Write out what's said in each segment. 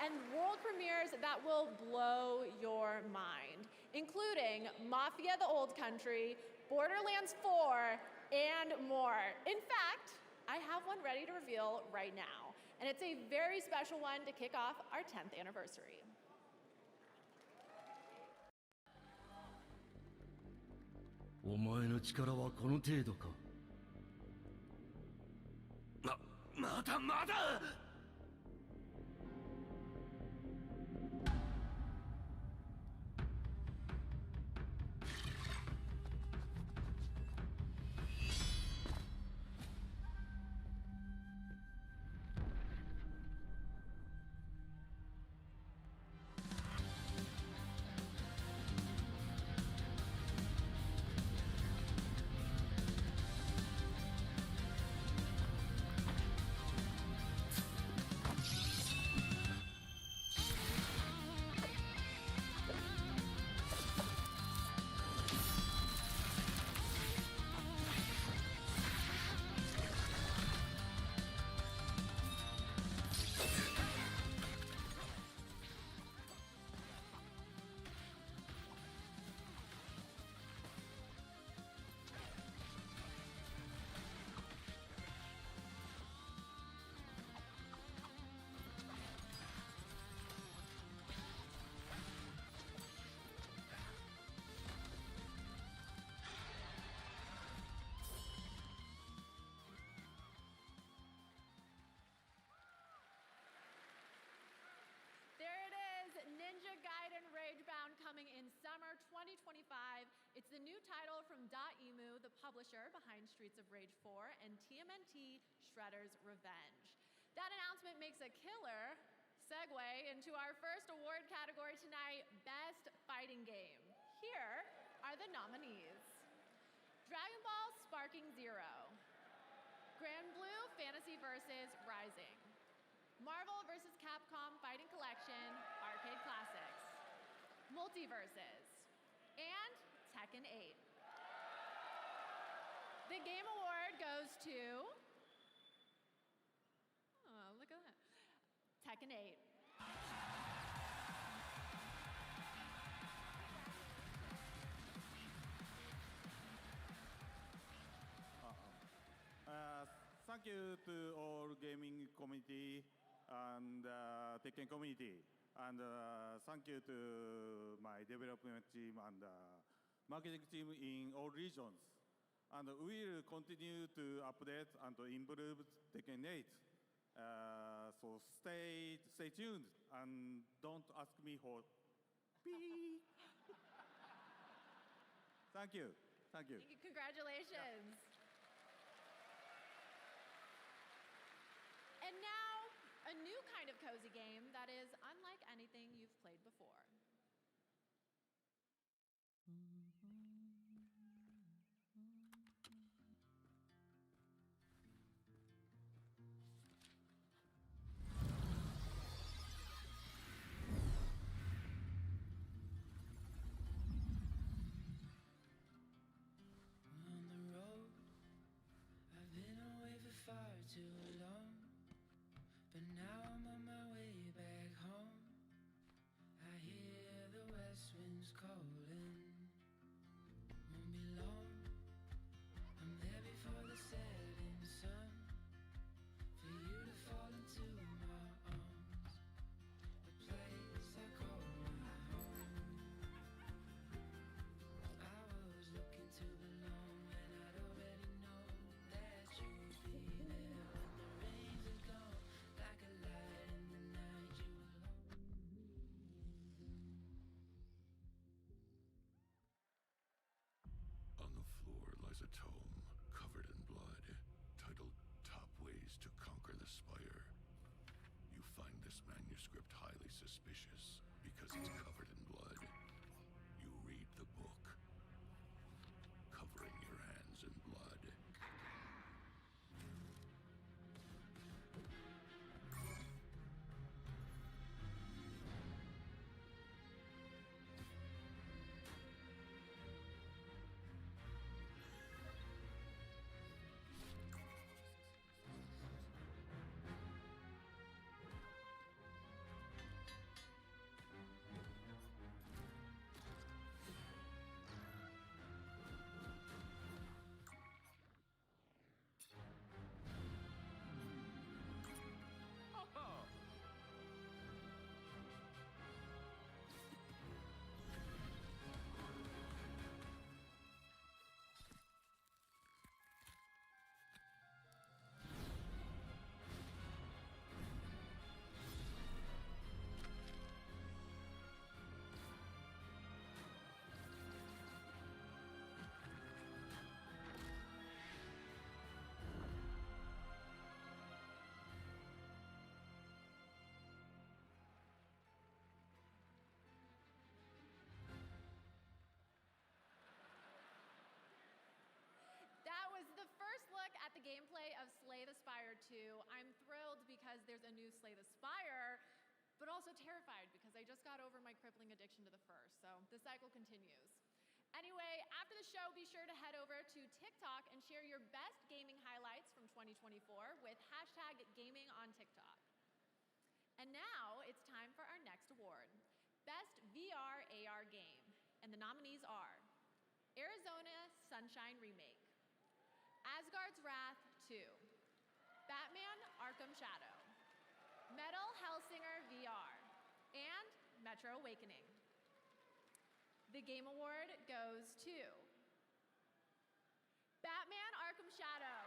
and world premieres that will blow your mind, including Mafia: The Old Country, Borderlands 4, and more. In fact, I have one ready to reveal right now, and it's a very special one to kick off our 10th anniversary. Maだ There it is, Ninja Gaiden Ragebound coming in summer 2025. It's the new title from Dotemu, the publisher behind Streets of Rage 4 and TMNT Shredder's Revenge. That announcement makes a killer segue into our first award category tonight, Best Fighting Game. Here are the nominees. Dragon Ball Sparking Zero, Grand Blue Fantasy vs. Rising, Marvel vs. Capcom Fighting Collection Arcade Classics, Multiverses, and Tekken 8. The Game Award goes to, oh, look at that, Tekken 8. Thank you to all gaming community and Tekken community, and thank you to my development team and marketing team in all regions. And we will continue to update and to improve Tekken 8. So stay tuned and don't ask me for beep. Thank you. Thank you. Congratulations. Yeah. And now, a new kind of cozy game that is unlike anything you've played before. On the road, I've been away for far too long. But now I'm on my way back home. I hear the west winds calling. Won't be long, I'm there before the setting sun. For you to fall into my arms, a place I call my home. I was looking to belong, and I'd already know that you'd be there when the rains are gone. Like a light in the night, you will gameplay of Slay the Spire 2. I'm thrilled because there's a new Slay the Spire, but also terrified because I just got over my crippling addiction to the first, so the cycle continues. Anyway, after the show, be sure to head over to TikTok and share your best gaming highlights from 2024 with hashtag gaming on TikTok. And now it's time for our next award, Best VR AR Game. And the nominees are Arizona Sunshine Remake, Asgard's Wrath 2, Batman Arkham Shadow, Metal Hellsinger VR, and Metro Awakening. The Game Award goes to Batman Arkham Shadow.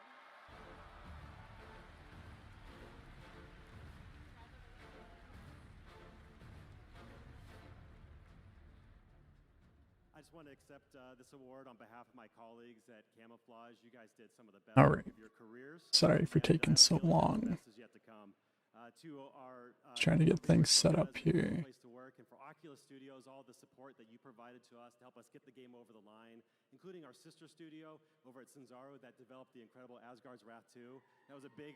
I just want to accept this award on behalf of my colleagues at Camouflage. You guys did some of the best All right. work of your careers. Sorry for And, taking I so feel like the long. best is yet to come. To our Trying to get things set up Great here. place to work, and for Oculus Studios, all the support that you provided to us to help us get the game over the line, including our sister studio over at Sanzaro that developed the incredible Asgard's Wrath 2. That was a big,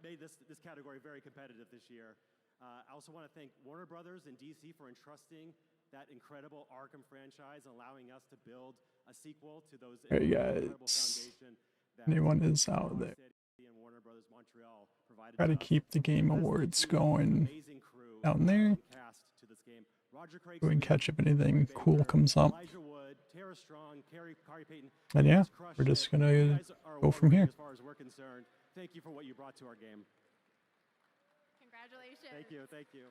made this category very competitive this year. I also want to thank Warner Brothers and DC for entrusting that incredible Arkham franchise, allowing us to build a sequel to those Hey incredible guys, foundation that anyone is out there. and Warner Brothers Montreal provided Try to us. keep the Game Let's Awards thank the going amazing crew down there. and cast to this game. Roger Craig So we can Smith, catch if anything Corey cool Baker, comes up. Elijah Wood, Tara Strong, Kari Payton. And You yeah, guys crushed we're just it. gonna You guys are go from award-winning here. As far as we're concerned, thank you for what you brought to our game. Congratulations. Thank you, thank you.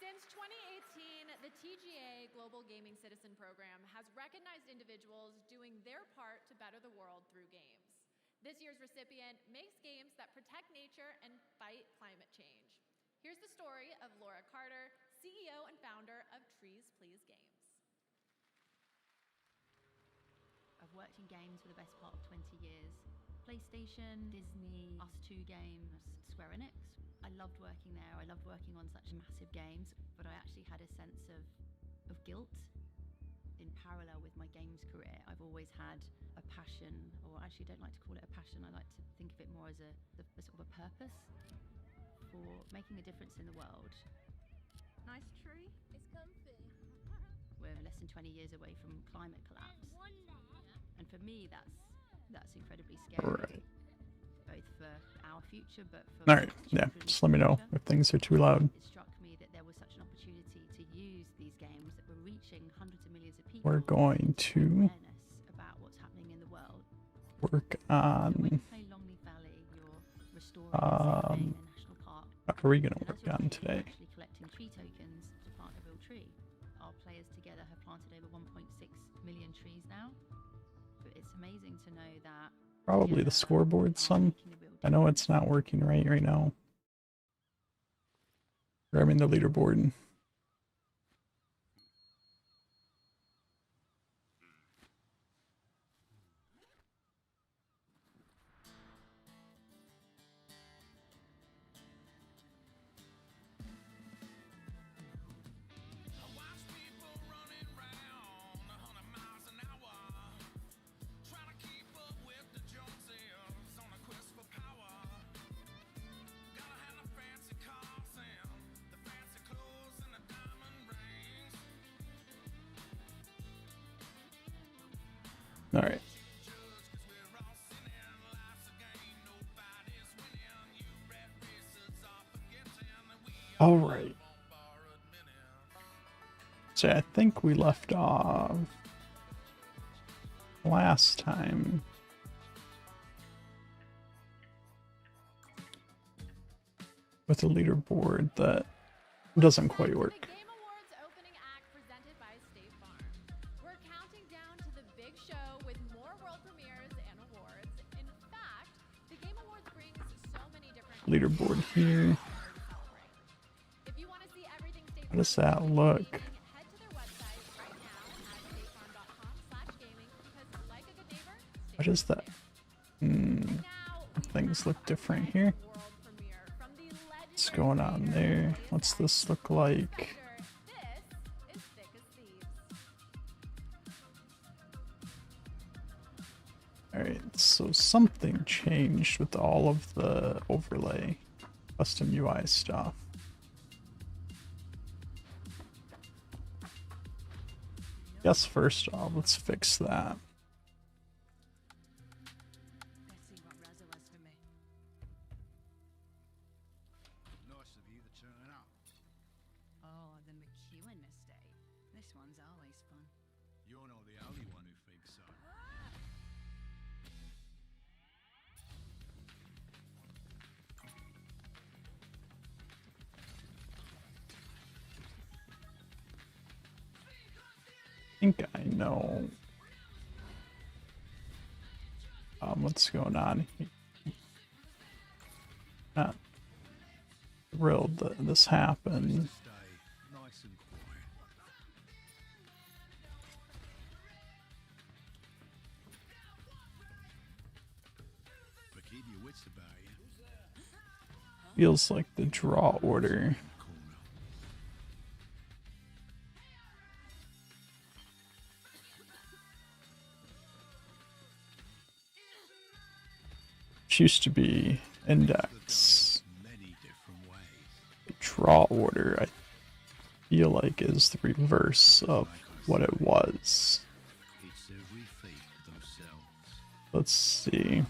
Since 2018, the TGA Global Gaming Citizen Program has recognized individuals doing their part to better the world through games. This year's recipient makes games that protect nature and fight climate change. Here's the story of Laura Carter, CEO and founder of Trees Please Games. I've worked in games for the best part of 20 years. PlayStation, Disney, Us2 Games, Square Enix. I loved working there. I loved working on such massive games, but I actually had a sense of guilt. In parallel with my games career, I've always had a passion, or actually don't like to call it a passion, I like to think of it more as a sort of a purpose for making a difference in the world. Nice tree. It's comfy. We're less than 20 years away from climate collapse. And for me, that's incredibly scary. Alright. Both for our future, but for Alright, yeah, children's just let me know future. if things are too loud. It struck me that there was such an opportunity to use these games that were reaching hundreds of millions of people. We're going spread to awareness about what's happening in the world. work So when on, you play Longley Valley, you're restoring and saving a national park. what are we gonna And as work you're on playing, today? you're actually collecting tree tokens to plant a real tree. Our players together have planted over 1.6 million trees now. But it's amazing to know that Probably the together scoreboard we are some. making a real I know difference. it's not working right now. Or I mean the leaderboard. I watch people running round 100 miles an hour, trying to keep up with the Joneses on a quest for power. Gotta have the fancy cars and the fancy clothes and the diamond rings. All right. Judge, 'cause we're all sinning. Life's a game, nobody's winning. You rat races are forgetting that we All all right. live on borrowed minutes. So I think we left off last time. With a leaderboard that doesn't quite work. The Game Awards opening act presented by State Farm. We're counting down to the big show with more world premieres and awards. In fact, the Game Awards brings so many different Leaderboard here. If you want to see everything State How does Farm that is look? gaming, head to their website right now at statefarm.com/gaming because like a good neighbor, State What is Farm that? there. Hmm, Now, we things have look a different red here. world premiere from the What's legendary going on creator there? of What's ASI. this look like? Inspector, this is Thick as Thieves. So something changed with all of the overlay, custom UI stuff. Guess first off, let's fix that. Let's see what Raza has for me. Nice of you to turn up. Oh, the McEwen estate. This one's always fun. You're not the only one who thinks so. I think I know what's going on here. Not thrilled that this happened. Stay nice and quiet. But keep your wits about you. Feels like the draw order. Corner. Which used to be index. Many different ways. The draw order, I feel like, is the reverse of what it was. It's every fate themselves. Let's see.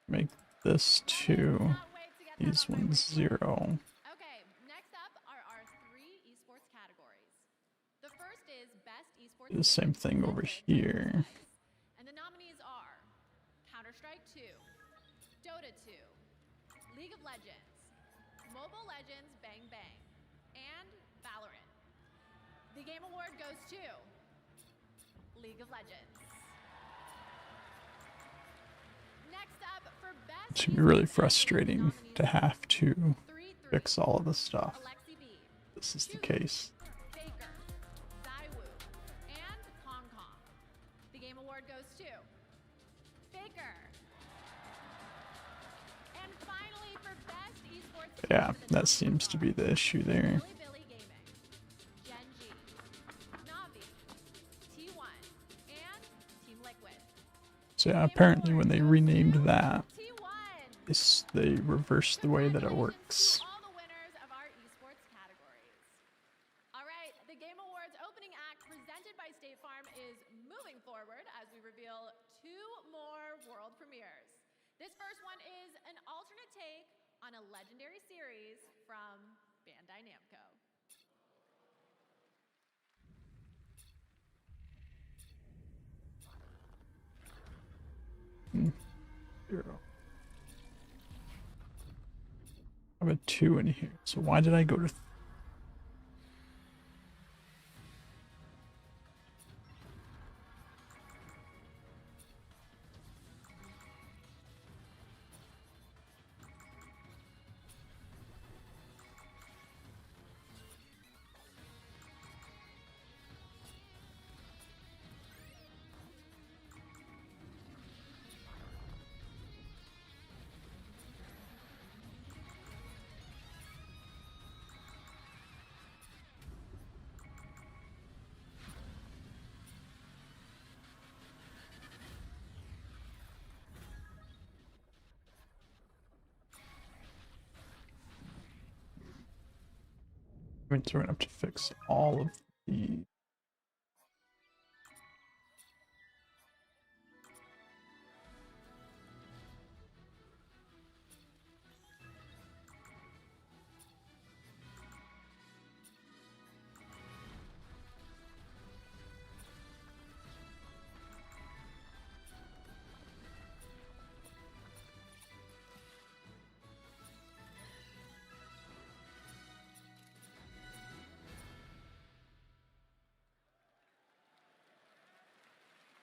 Make this 2, Cannot wait to get that these on my ones radio. 0. Okay, next up are our 3 esports categories. The first is Best Esports Do the same Game thing over presented by here. Xbox. And the nominees are Counter-Strike 2, Dota 2, League of Legends, Mobile Legends Bang Bang, and Valorant. The Game Award goes to League of Legends. Next up for Best It's gonna be really Esports frustrating nominees to have to 3-3, fix all of this stuff. Alexi B, This is the Shoot, case. Faker, Zywoo, and Kong Kong. The Game Award goes to Faker. And finally, for Best Esports Team Yeah, for the that seems to be the issue there. Billy Billy Gaming, Gen G, Navi, T1, and Team Liquid. So yeah, apparently when they renamed that, T1. they reversed the way that it works. All the winners of our esports categories. All right, the Game Awards opening act presented by State Farm is moving forward as we reveal 2 more world premieres. This first one is an alternate take on a legendary series from Bandai Namco. Zero. I have a 2 in here, so why did I go to so we're gonna have to fix all of the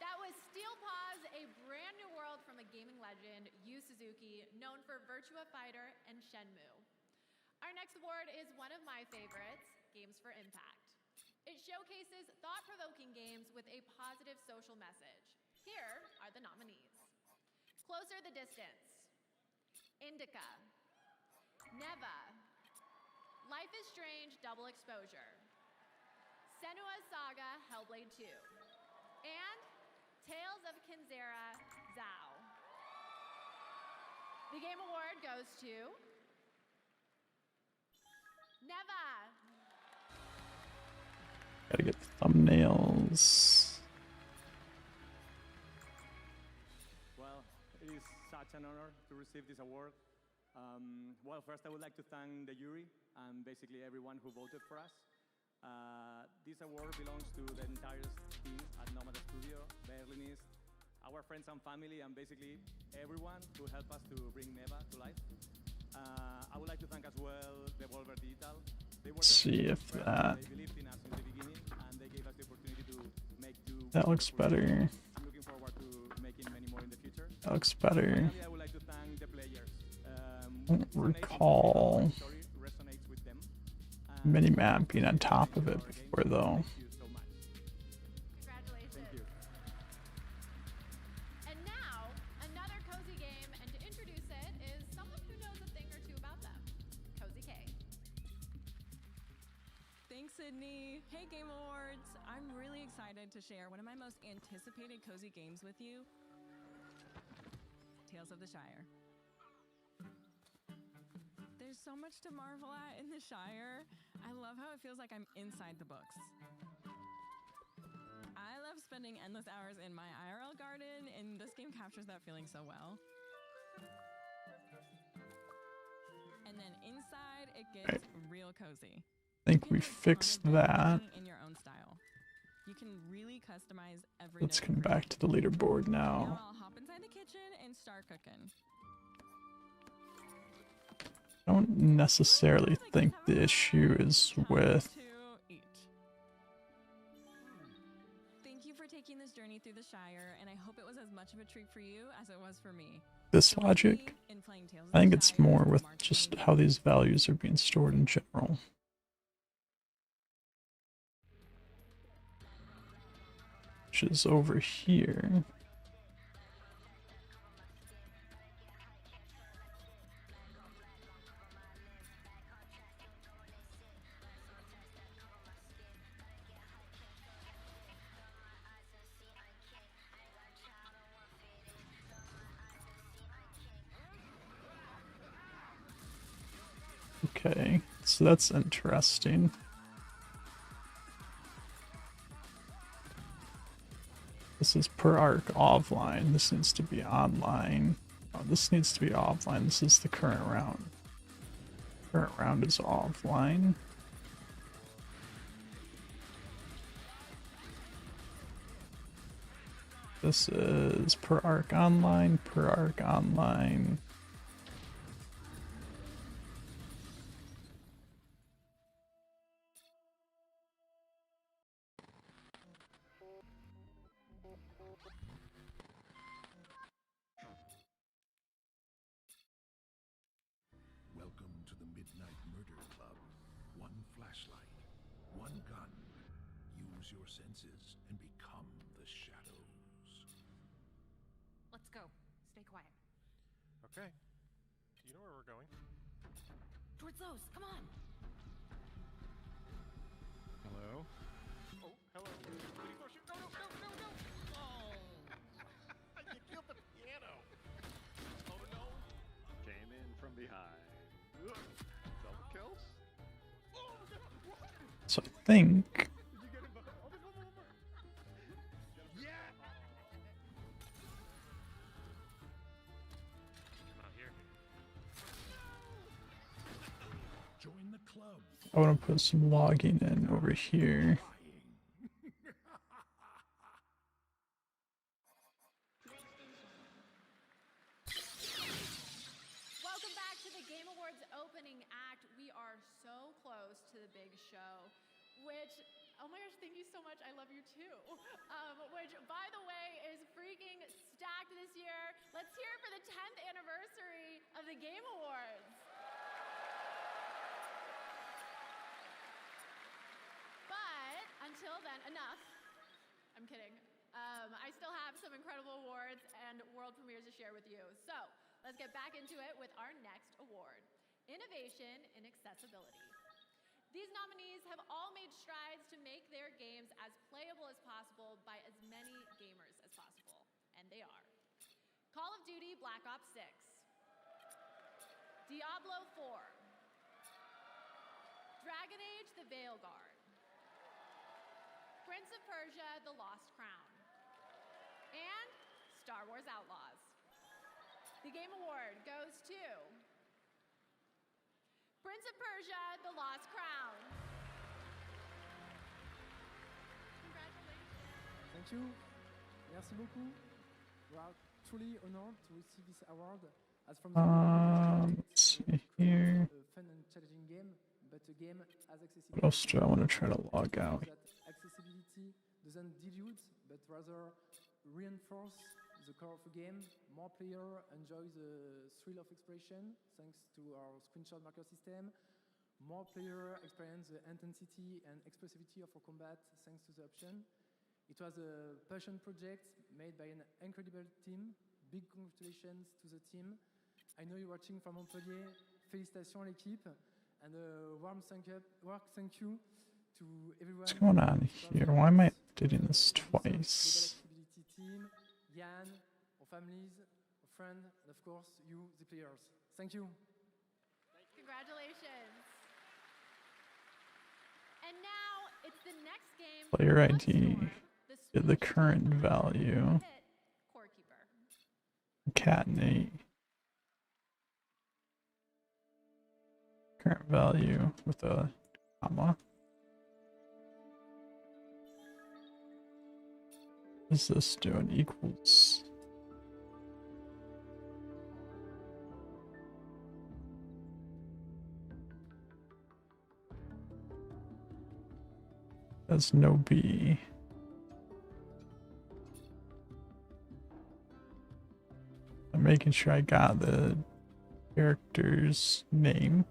That was Steel Paws, a brand new world from a gaming legend, Yu Suzuki, known for Virtua Fighter and Shenmue. Our next award is one of my favorites, Games for Impact. It showcases thought-provoking games with a positive social message. Here are the nominees. Closer the Distance, Indica, Neva, Life is Strange Double Exposure, Senua's Saga Hellblade 2, and Tales of Kinzera Zao. The Game Award goes to Neva. Gotta get the thumbnails. Well, it is such an honor to receive this award. Well, first I would like to thank the jury and basically everyone who voted for us. This award belongs to the entire team at Nomad Studio, Berlinist, our friends and family, and basically everyone who helped us to bring Neva to life. I would like to thank as well Devolver Digital. They were See if that they believed in us in the beginning, and they gave us the opportunity to make two. that looks better. I'm looking forward to making many more in the future. That looks better. Finally, I would like to thank the players. Don't recall Story resonates with them. Minimap being on top of it before though. Thank you so much. Congratulations. Thank you. And now, another cozy game, and to introduce it is someone who knows a thing or two about them, Cozy K. Thanks, Sydney. Hey, Game Awards. I'm really excited to share one of my most anticipated cozy games with you, Tales of the Shire. There's so much to marvel at in the Shire. I love how it feels like I'm inside the books. I love spending endless hours in my IRL garden, and this game captures that feeling so well. And then inside, it gets real cozy. I think You we can make fixed fun of that. everything in your own style. You can really customize every Let's nook come and back to the leaderboard now now. I'll hop inside the kitchen and start cooking. I don't necessarily think the issue is Time with to eat. Thank you for taking this journey through the Shire, and I hope it was as much of a treat for you as it was for me. this Join logic. me in playing Tales of I think the it's Shire more from with March just 28th. how these values are being stored in general. Which is over here. Okay, so that's interesting. This is per arc offline. This needs to be online. Oh, this needs to be offline. This is the current round. Current round is offline. This is per arc online, per arc online. Welcome to the Midnight Murder Club. One flashlight, one gun. Use your senses and become the shadows. Let's go. Stay quiet. Okay. Do you know where we're going? Towards those. Come on. Hello? Oh, hello. Please don't shoot. No, no, no, no, no! Oh! You killed the piano! Oh, no. Came in from behind. Double kills? Oh, my God! What? So I think Did you get him? Oh, there's one more. Yeah! Come out here. Join the club. I want to put some logging in over here. Welcome back to the Game Awards opening act. We are so close to the big show, which, oh my gosh, thank you so much. I love you too. Which, by the way, is freaking stacked this year. Let's hear it for the 10th anniversary of the Game Awards. But until then, enough. I'm kidding. I still have some incredible awards and world premieres to share with you. So let's get back into it with our next award, Innovation in Accessibility. These nominees have all made strides to make their games as playable as possible by as many gamers as possible. And they are Call of Duty Black Ops 6, Diablo 4, Dragon Age The Veilguard, Prince of Persia The Lost Crown, and Star Wars Outlaws. The Game Award goes to Prince of Persia The Lost Crown. Congratulations. Thank you. Merci beaucoup. We are truly honored to receive this award. As from the Let's see here. a fun and challenging game, but a game as accessible. What else do I want to try to log out? That accessibility doesn't dilute, but rather reinforce the core of a game. More players enjoy the thrill of exploration thanks to our screenshot marker system. More players experience the intensity and expressivity of our combat thanks to the option. It was a passion project made by an incredible team. Big congratulations to the team. I know you're watching from Montpellier. Félicitations à l'équipe. And a warm thank you to everyone. What's going on here? Why am I updating this twice? Team, Yann, our families, our friends, and of course you, the players. Thank you. Congratulations. And now it's the next game. Player ID. Get the current value. Concatenate. Current value with a comma. What is this doing? Equals. There's no B. I'm making sure I got the character's name.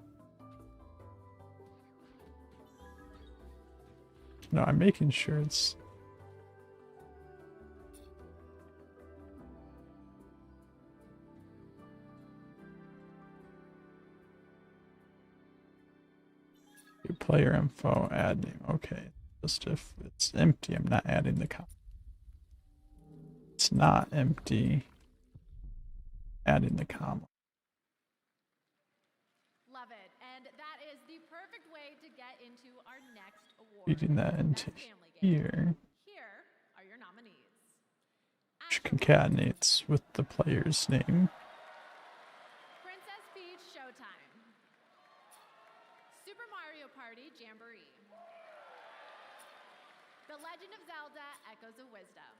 No, I'm making sure it's... Your player info, add name. Okay, just if it's empty, I'm not adding the comma. It's not empty. Adding the comma. Love it. And that is the perfect way to get into our next award. Feeding that into here. Here are your nominees. Which concatenates with the player's name. Princess Peach Showtime. Super Mario Party Jamboree. The Legend of Zelda Echoes of Wisdom.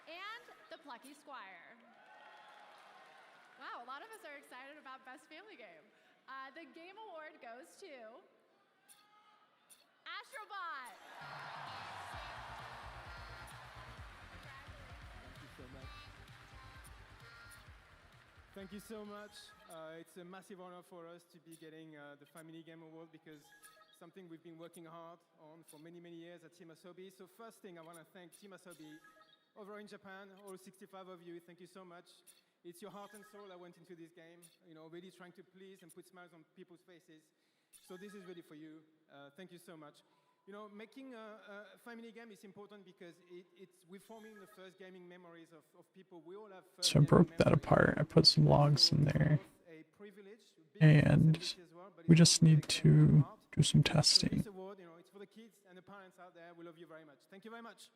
And The Plucky Squire. Wow, a lot of us are excited about Best Family Game. The Game Award goes to Astrobot. Thank you so much. It's a massive honor for us to be getting the Family Game Award because something we've been working hard on for many, many years at Team Asobi. So first thing, I want to thank Team Asobi over in Japan, all 65 of you. Thank you so much. It's your heart and soul that went into this game, you know, really trying to please and put smiles on people's faces. So this is really for you. Thank you so much. You know, making a family game is important because we're forming the first gaming memories of people. We all have first So I broke that apart. I put some logs in there. And we just need to do some testing. This award, you know, it's for the kids and the parents out there. We love you very much. Thank you very much.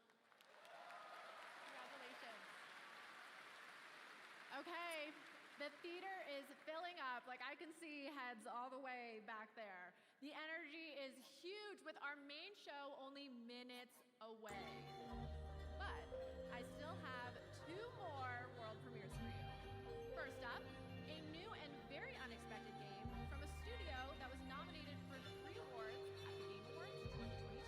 Okay, the theater is filling up. Like, I can see heads all the way back there. The energy is huge with our main show only minutes away. But I still have 2 more world premieres for you. First up, a new and very unexpected game from a studio that was nominated for 3 awards at the Game Awards 2022.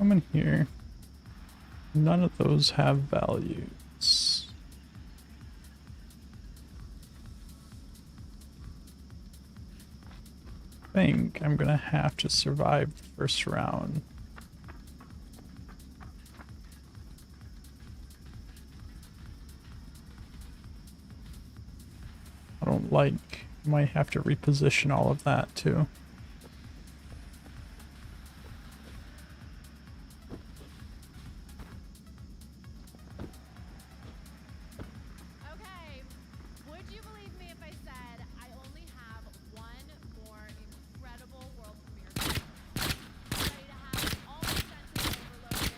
come in here. None of those have values. I think I'm gonna have to survive the first round. I don't like, might have to reposition all of that too. Okay, would you believe me if I said I only have one more incredible world premiere game? Ready to have all my senses overloaded?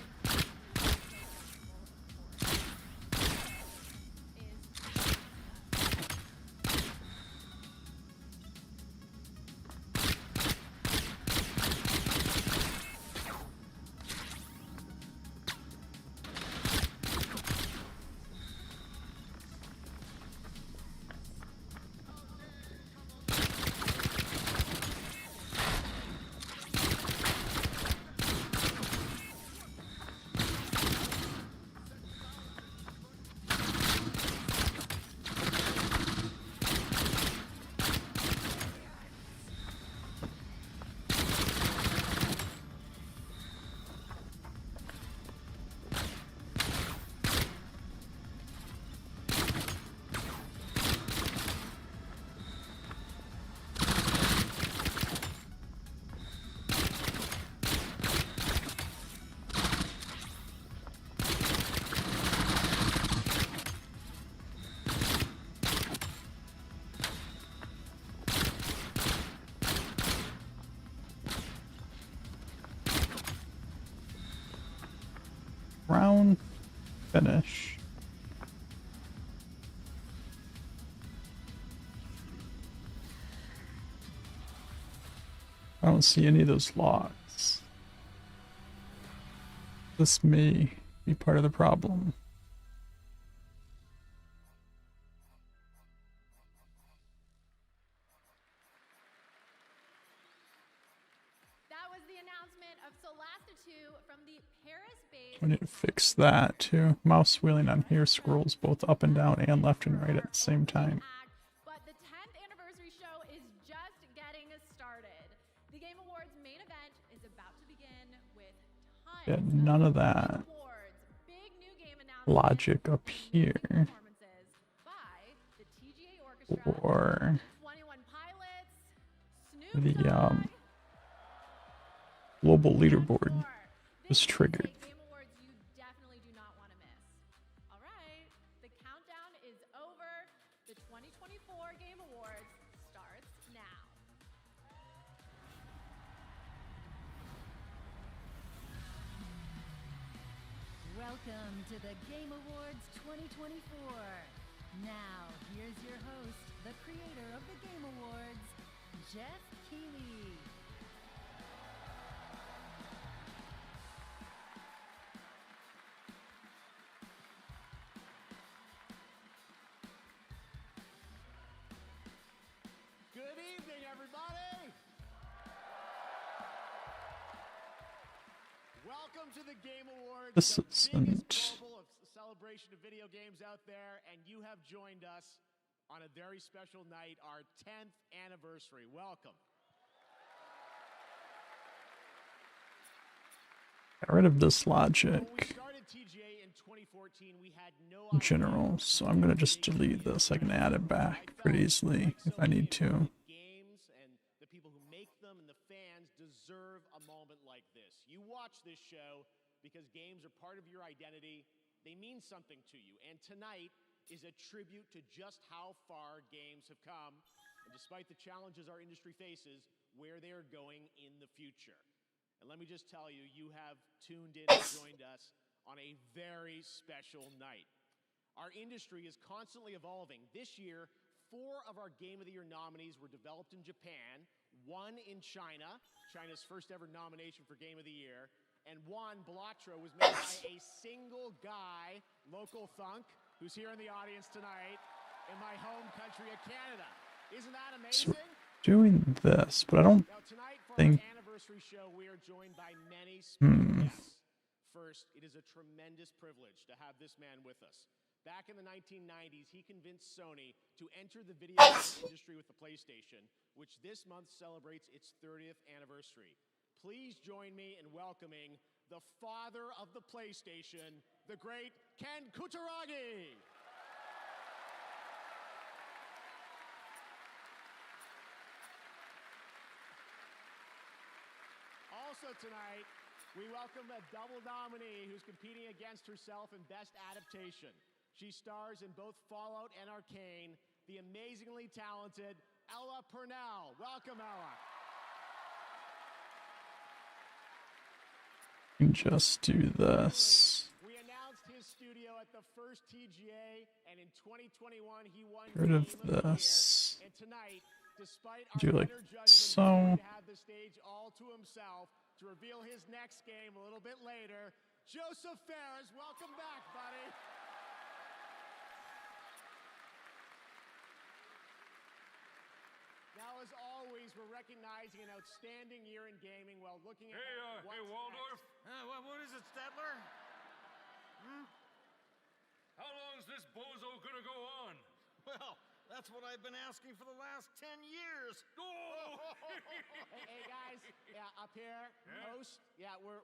Round finish. I don't see any of those logs. This may be part of the problem. That was the announcement of Solasta 2 from the Paris-based. I need to fix that too. Mouse wheeling on here scrolls both up and down and left and right at the same time. But the 10th anniversary show is just getting started. The Game Awards main event is about to begin with tons Yeah, none of that awards, big new game announcements, logic up here. performances by the TGA Orchestra, Or 21 Pilots, Snoop the Dogg, global leaderboard was triggered. Game Awards you definitely do not want to miss. All right, the countdown is over. The 2024 Game Awards starts now. Welcome to the Game Awards 2024. Now, here's your host, the creator of the Game Awards, Jeff Keighley. Good evening, everybody! Welcome to the Game Awards, This the isn't biggest global celebration of video games out there, and you have joined us on a very special night, our 10th anniversary. Welcome. Get rid of this When we logic started TGA in 2014, we had no in general, so I'm gonna just delete this. I can add it back pretty easily if I need to. games and the people who make them and the fans deserve a moment like this. You watch this show because games are part of your identity. They mean something to you. And tonight is a tribute to just how far games have come, and despite the challenges our industry faces, where they are going in the future. And let me just tell you, you have tuned in and joined us on a very special night. Our industry is constantly evolving. This year, 4 of our Game of the Year nominees were developed in Japan, 1 in China, China's first ever nomination for Game of the Year, and 1, Blatro, was made by a single guy, Local Thunk, who's here in the audience tonight in my home country of Canada. Isn't that amazing? So doing this, but I don't Now tonight for think. our anniversary show, we are joined by many special guests. First, it is a tremendous privilege to have this man with us. Back in the 1990s, he convinced Sony to enter the video game industry with the PlayStation, which this month celebrates its 30th anniversary. Please join me in welcoming the father of the PlayStation, the great Ken Kutaragi. Also tonight, we welcome a double nominee who's competing against herself in Best Adaptation. She stars in both Fallout and Arcane, the amazingly talented Ella Purnell. Welcome, Ella. Just do this. We announced his studio at the first TGA, and in 2021 he won Get rid of Game of the this. Year. And tonight, despite our Do like better judgment, so. he's going to have the stage all to himself to reveal his next game a little bit later. Joseph Ferris, welcome back, buddy. Now, as always, we're recognizing an outstanding year in gaming while looking at Hey, Waldorf. What is it, Statler? How long is this bozo gonna go on? Well, that's what I've been asking for the last 10 years. Oh! hey, guys, yeah, up here, host, yeah, we're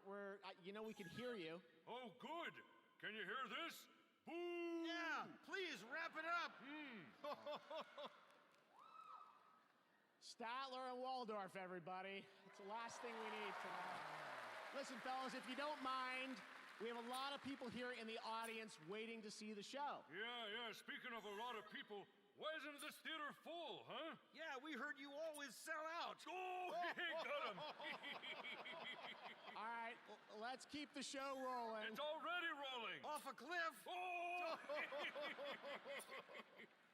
we can hear you. Oh, good. Can you hear this? Boo! Yeah, please wrap it up. Statler and Waldorf, everybody. It's the last thing we need tonight. Listen, fellas, if you don't mind, we have a lot of people here in the audience waiting to see the show. Yeah. Speaking of a lot of people, why isn't this theater full, huh? Yeah, we heard you always sell out. Oh, got him. All right, let's keep the show rolling. It's already rolling. Off a cliff. Oh!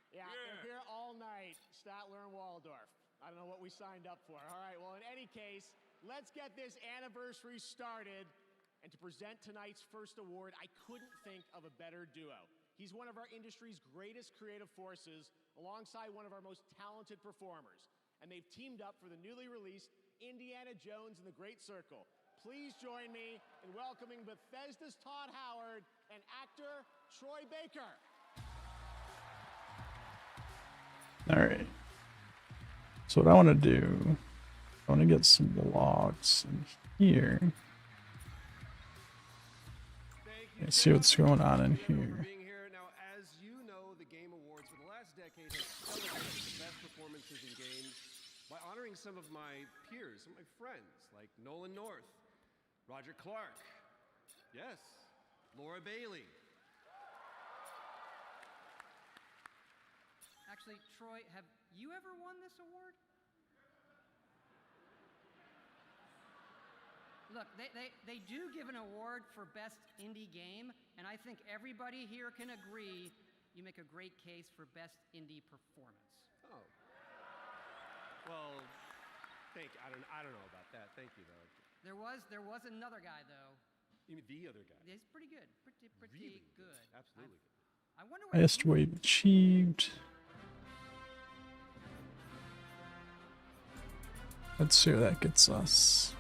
Yeah, we're here all night, Statler and Waldorf. I don't know what we signed up for. All right, well, in any case, let's get this anniversary started. And to present tonight's first award, I couldn't think of a better duo. He's one of our industry's greatest creative forces, alongside one of our most talented performers. And they've teamed up for the newly released Indiana Jones and the Great Circle. Please join me in welcoming Bethesda's Todd Howard and actor Troy Baker. All right. So what I want to do, I want to get some logs in here. And see what's going on in here. Being here. Now, as you know, the Game Awards for the last decade has celebrated the best performances in games by honoring some of my peers, some of my friends, like Nolan North, Roger Clark, yes, Laura Bailey. Actually, Troy, have you ever won this award? Look, they do give an award for best indie game, and I think everybody here can agree you make a great case for best indie performance. Oh. Well, thank you. I don't know about that. Thank you, though. There was another guy, though. You mean the other guy? He's pretty good. Pretty really good. Absolutely. I wonder what Highest wave achieved. Let's see where that gets us.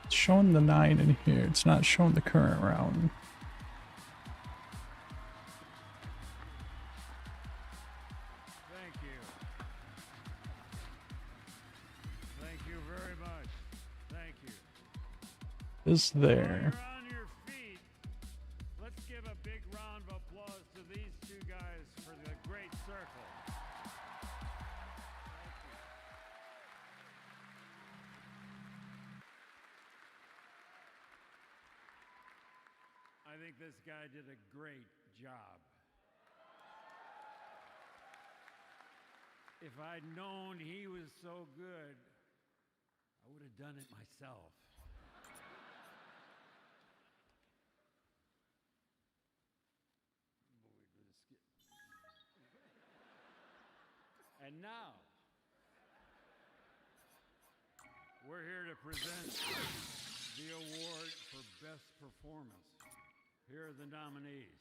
It's showing the 9 in here. It's not showing the current round. Thank you. Thank you very much. Thank you. Is there. While you're on your feet, let's give a big round of applause to these two guys for the Great Circle. I think this guy did a great job. If I'd known he was so good, I would have done it myself. And now, we're here to present the award for Best Performance. Here are the nominees.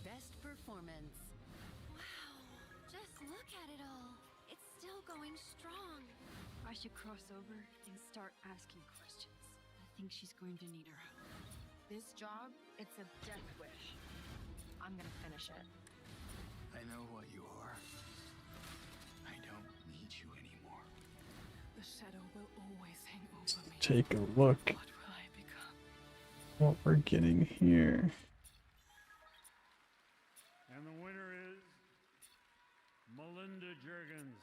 Best performance. Wow, just look at it all. It's still going strong. I should cross over and start asking questions. I think she's going to need her help. This job, it's a death wish. I'm gonna finish it. I know what you are. I don't need you anymore. The shadow will always hang over me. Take a look What will I become? what we're getting here. And the winner is Melinda Juergens.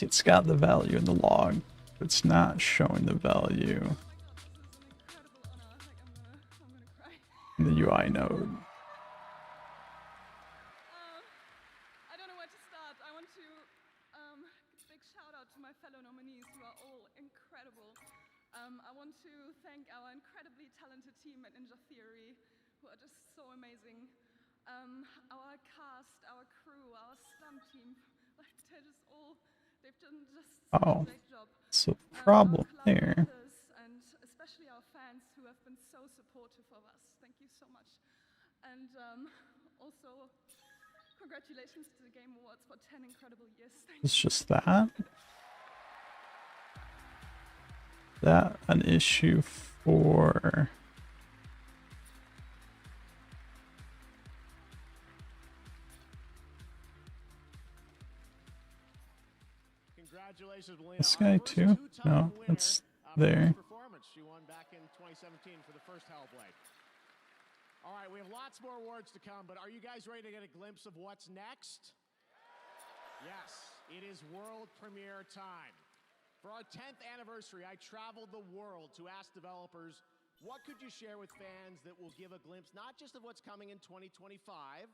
It's got the value in the log, but it's not showing the value in the UI node. I don't know where to start. I want to give a big shout out to my fellow nominees who are all incredible. I want to thank our incredibly talented team at Ninja Theory who are just so amazing. Our cast, our crew, our stunt team, like they're just all, they've done just such a great job. So problem there. And especially our fans who have been so supportive of us. Thank you so much. And also, congratulations to the Game Awards for 10 incredible years. It's just that. That an issue for Congratulations, Melina. this guy too? No, it's there. Performance she won back in 2017 for the first Hellblade. All right, we have lots more awards to come, but are you guys ready to get a glimpse of what's next? Yes, it is world premiere time. For our 10th anniversary, I traveled the world to ask developers, what could you share with fans that will give a glimpse not just of what's coming in 2025,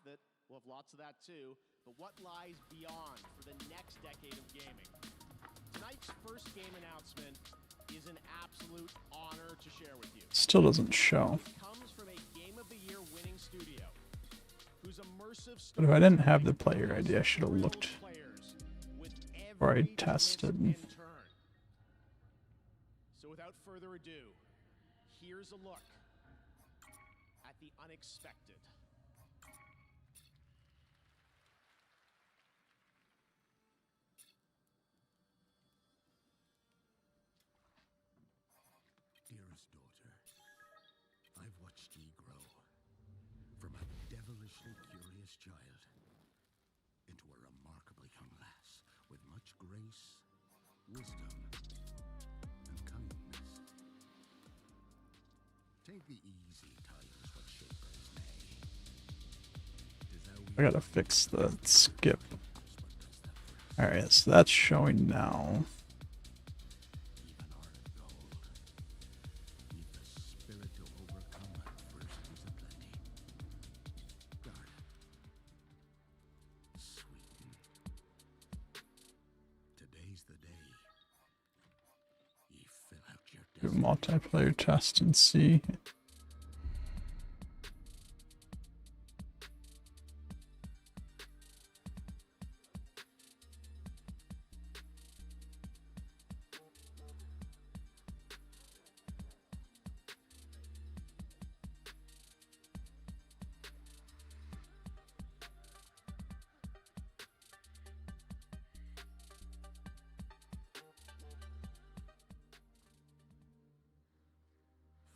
that we'll have lots of that too, but what lies beyond for the next decade of gaming. Tonight's first game announcement is an absolute honor to share with you. Still doesn't show. It comes from a Game of the Year winning studio whose immersive But if I didn't have the player ID, I should have looked before I tested. So without further ado, here's a look at the unexpected. Dearest daughter, I've watched ye grow from a devilishly curious child into a remarkably young lass with much grace, wisdom, and kindness. Take the easy times what shapers may. I gotta fix the skip. Alright, so that's showing now. Do a multiplayer test and see.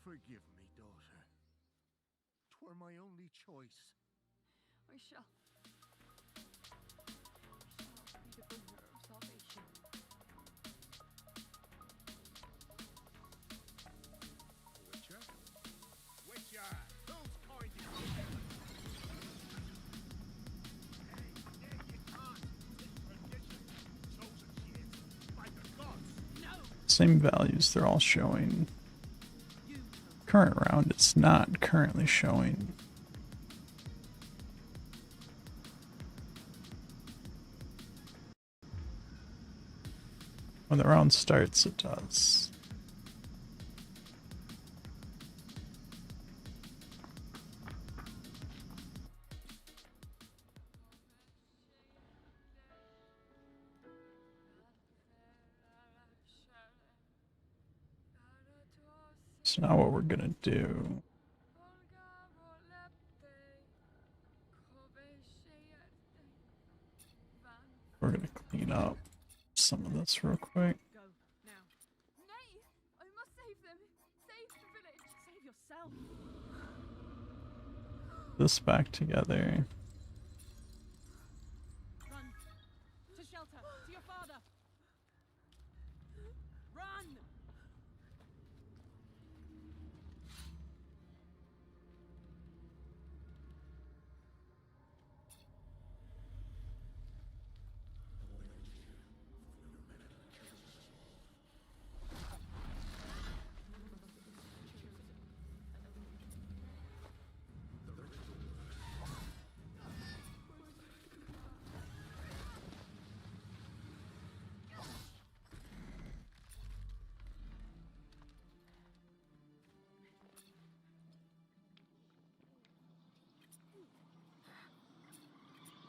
Forgive me, daughter. 'Twere my only choice. I shall be the bringer of salvation. Witcher? Witcher! Who's pointing? Same values they're all showing. Current round, it's not currently showing. When the round starts, it does. So now what we're gonna do, we're gonna clean up some of this real quick. Go now. Nay, I must save them. Save the village. Save yourself. This back together. Run to shelter. To your father. Run.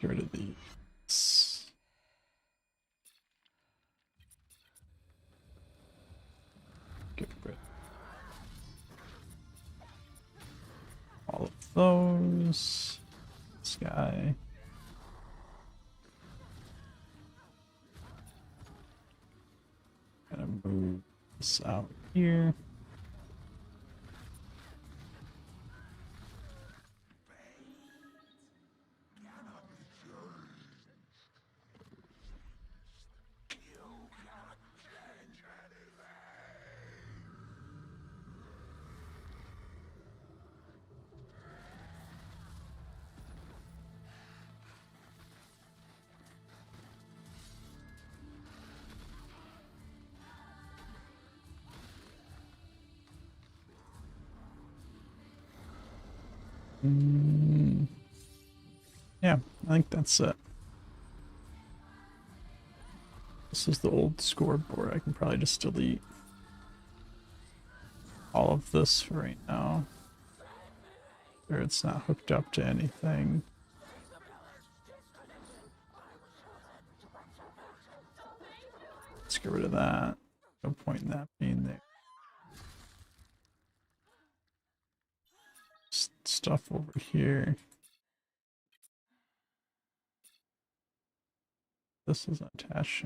Get rid of these. Get rid of all of those. This guy. Gonna move this out here. Yeah, I think that's it. This is the old scoreboard. I can probably just delete all of this for right now. Or it's not hooked up to anything. Let's get rid of that. No point in that being there. Stuff over here. This is attached.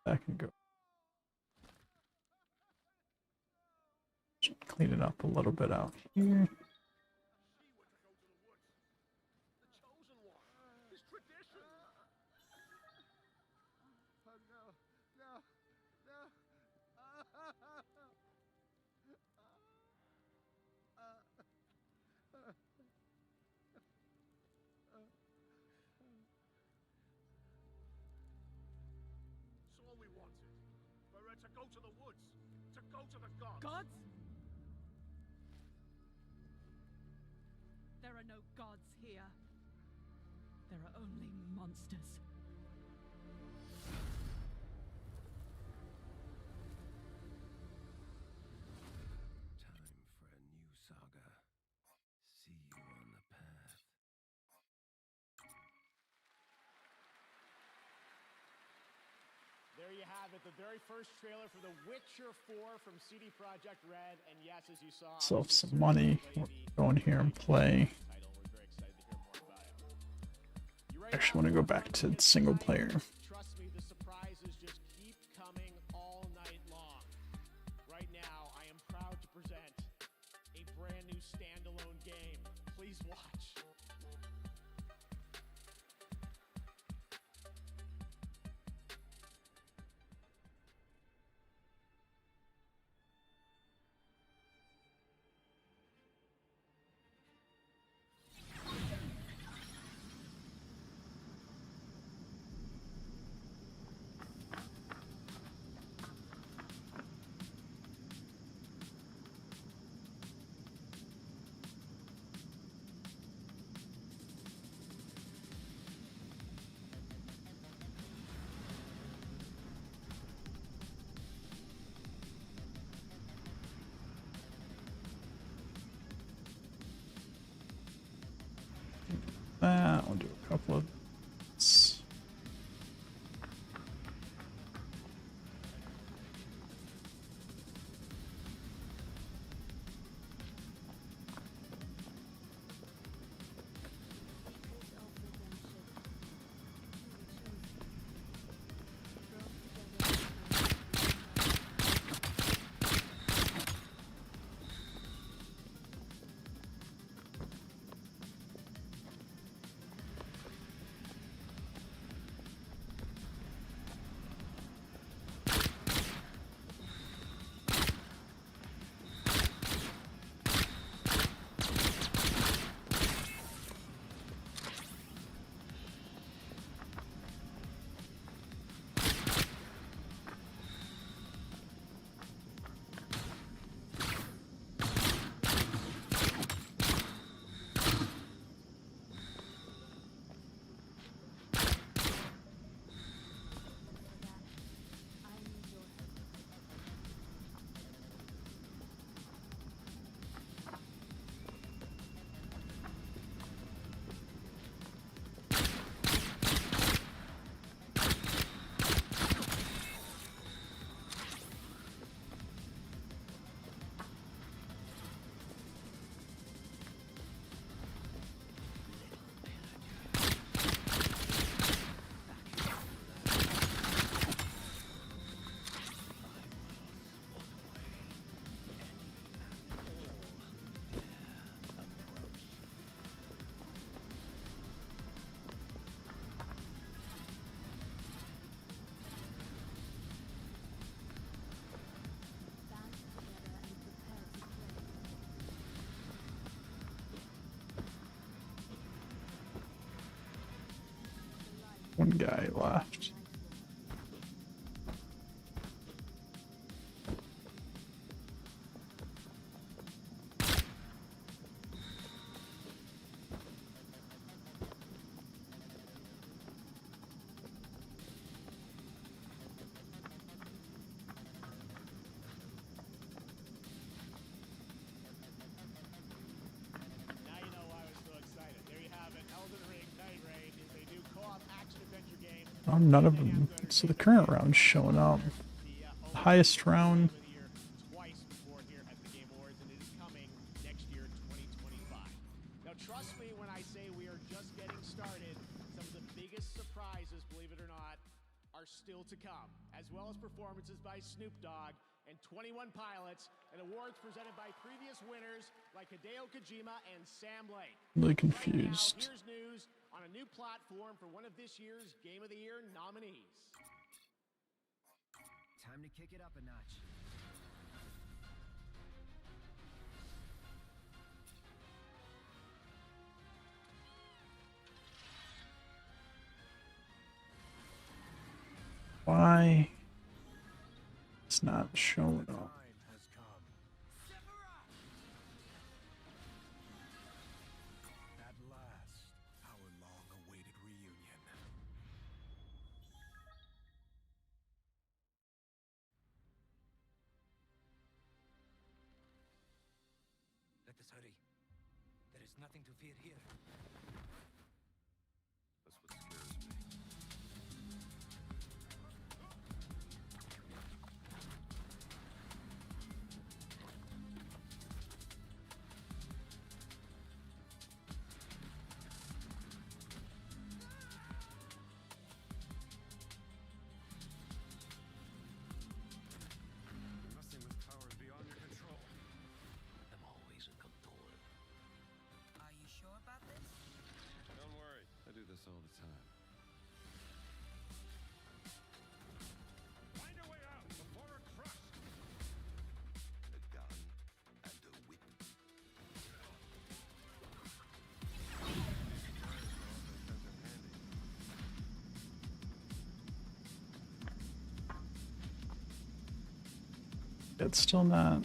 That can go. Just clean it up a little bit out here. All we wanted. To go to the woods. To go to the gods. Gods? There are no gods here. There are only monsters. Time for a new saga. See you on the path. There you have it, the very first trailer for The Witcher 4 from CD Projekt Red, and yes, as you saw, Save some money. We'll go in here and play. Actually want to go back to single player. Trust me, the surprises just keep coming all night long. Right now, I am proud to present a brand new standalone game. Please watch. one guy left. Now you know why I was so excited. There you have it. Elden Ring Night Raid is a new co-op action-adventure game. None of them. So the current round's showing up. The highest round. Twice before here at the Game Awards, and it is coming next year, 2025. Now, trust me when I say we are just getting started. Some of the biggest surprises, believe it or not, are still to come, as well as performances by Snoop Dogg and 21 Pilots, and awards presented by previous winners like Hideo Kojima and Sam Lake. Really Right now, confused. here's news on a new platform for one of this year's Game of the Year nominees. Time to kick it up a notch. Why? It's not showing up. At last, our long-awaited reunion. Let us hurry. There is nothing to fear here. That's what scares me. You're messing with powers beyond your control. I'm always in control. Are you sure about this? Don't worry, I do this all the time. Find a way out before we're crushed. A gun and a whip. It's still not.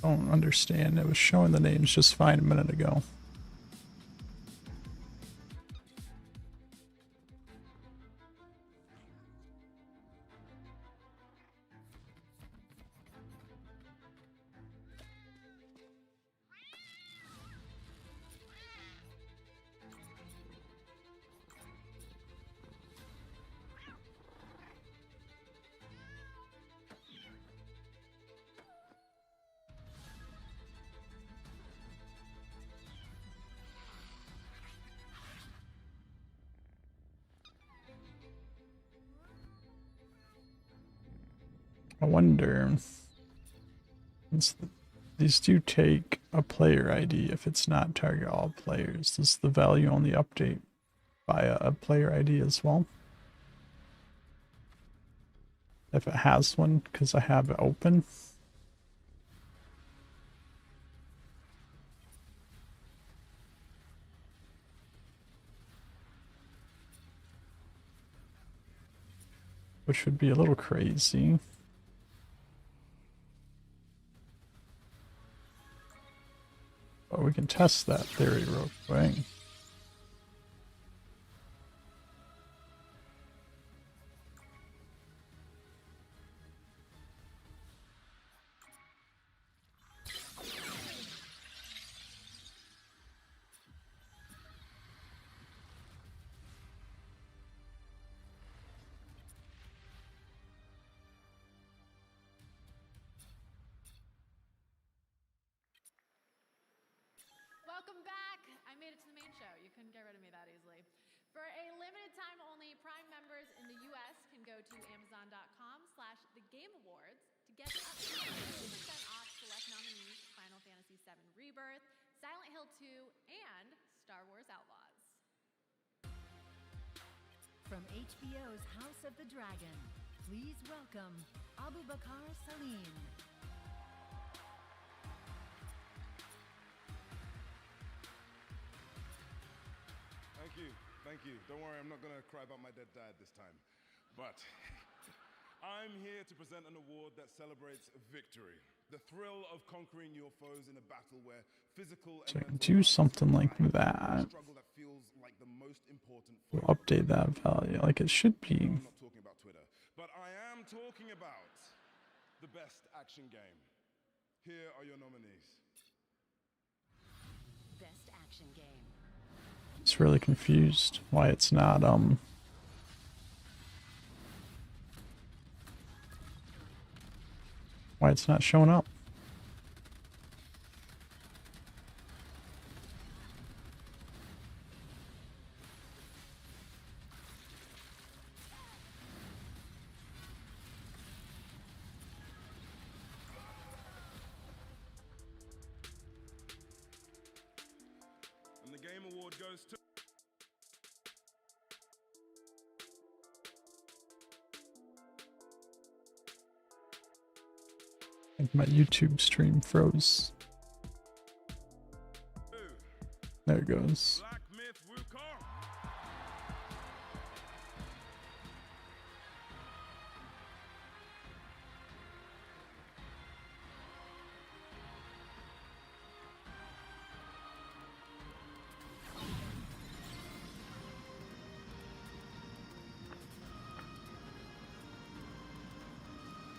I don't understand. It was showing the names just fine a minute ago. I wonder. These do take a player ID if it's not target all players. Does the value only update via a player ID as well? If it has one, because I have it open. Which would be a little crazy. But we can test that theory real quick. Welcome back. I made it to the main show. You couldn't get rid of me that easily. For a limited time only, Prime members in the US can go to Amazon.com/thegameawards to get up to 50% off select nominees: Final Fantasy VII Rebirth, Silent Hill 2, and Star Wars Outlaws. From HBO's House of the Dragon, please welcome Abu Bakar Salim. Thank Thank you. Don't worry, I'm not gonna cry about my dead dad this time. But I'm here to present an award that celebrates victory. The thrill of conquering your foes in a battle where physical So I can do something like that. struggle that feels like the most important We'll update that value like it should be. I'm not talking about Twitter, but I am talking about the best action game. Here are your nominees. Best action game. Just really confused why it's not showing up. And the Game Award goes to... I think my YouTube stream froze. There it goes.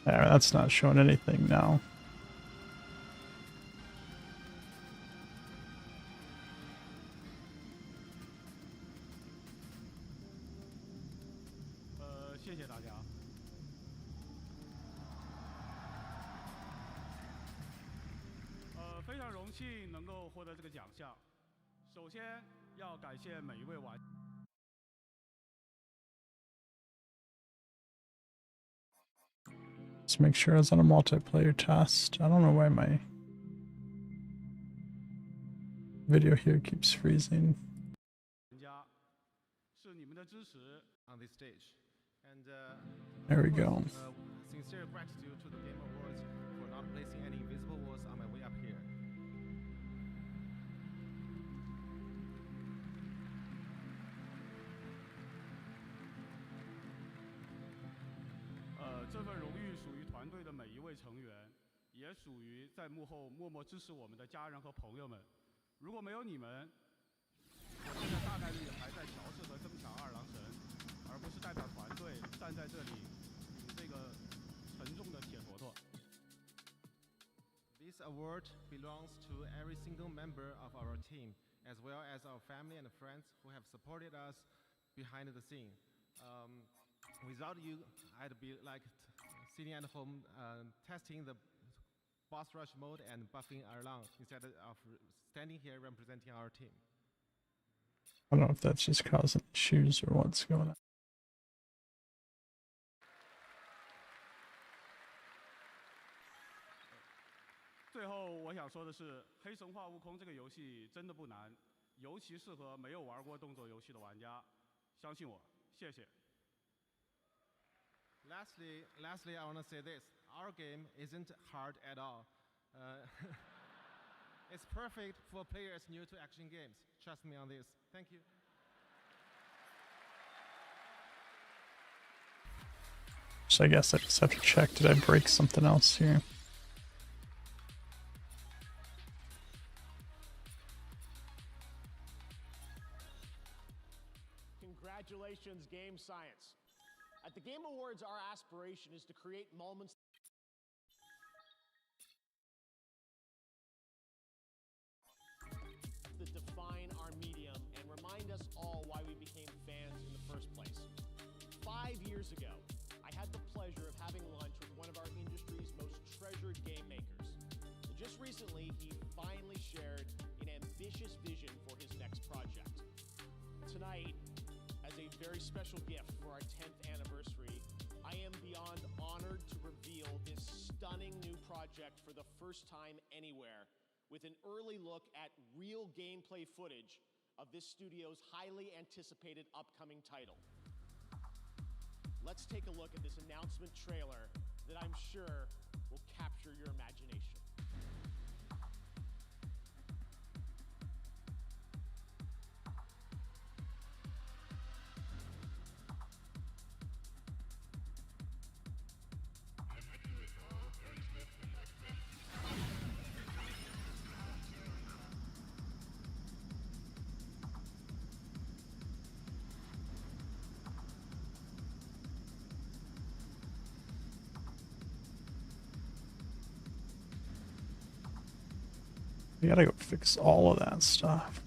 There, that's not showing anything now. Let's make sure I was on a multiplayer test. I don't know why my video here keeps freezing. On this stage. And there we go. Sincere gratitude to the Game Awards for not placing any invisible walls on my way up here. 这份荣誉属于团队的每一位成员，也属于在幕后默默支持我们的家人和朋友们。如果没有你们，我现在大概率还在调试和增强二郎神，而不是代表团队站在这里顶这个沉重的铁坨坨。This award belongs to every single member of our team, as well as our family and friends who have supported us behind the scene. Without you, I'd be like sitting at home testing the boss rush mode and buffing Erlang instead of standing here representing our team. I don't know if that's just causing issues or what's going on. 最后我想说的是，《黑神话：悟空》这个游戏真的不难，尤其适合没有玩过动作游戏的玩家。相信我，谢谢。 Lastly, I want to say this. Our game isn't hard at all. It's perfect for players new to action games. Trust me on this. Thank you. So I guess I just have to check, did I break something else here? Congratulations, Game Science. At the Game Awards, our aspiration is to create moments that define our medium and remind us all why we became fans in the first place. 5 years ago, I had the pleasure of having lunch with one of our industry's most treasured game makers. And just recently, he finally shared an ambitious vision for his next project. Tonight, as a very special gift for our 10th anniversary, I am beyond honored to reveal this stunning new project for the first time anywhere, with an early look at real gameplay footage of this studio's highly anticipated upcoming title. Let's take a look at this announcement trailer that I'm sure will capture your imagination. We gotta go fix all of that stuff.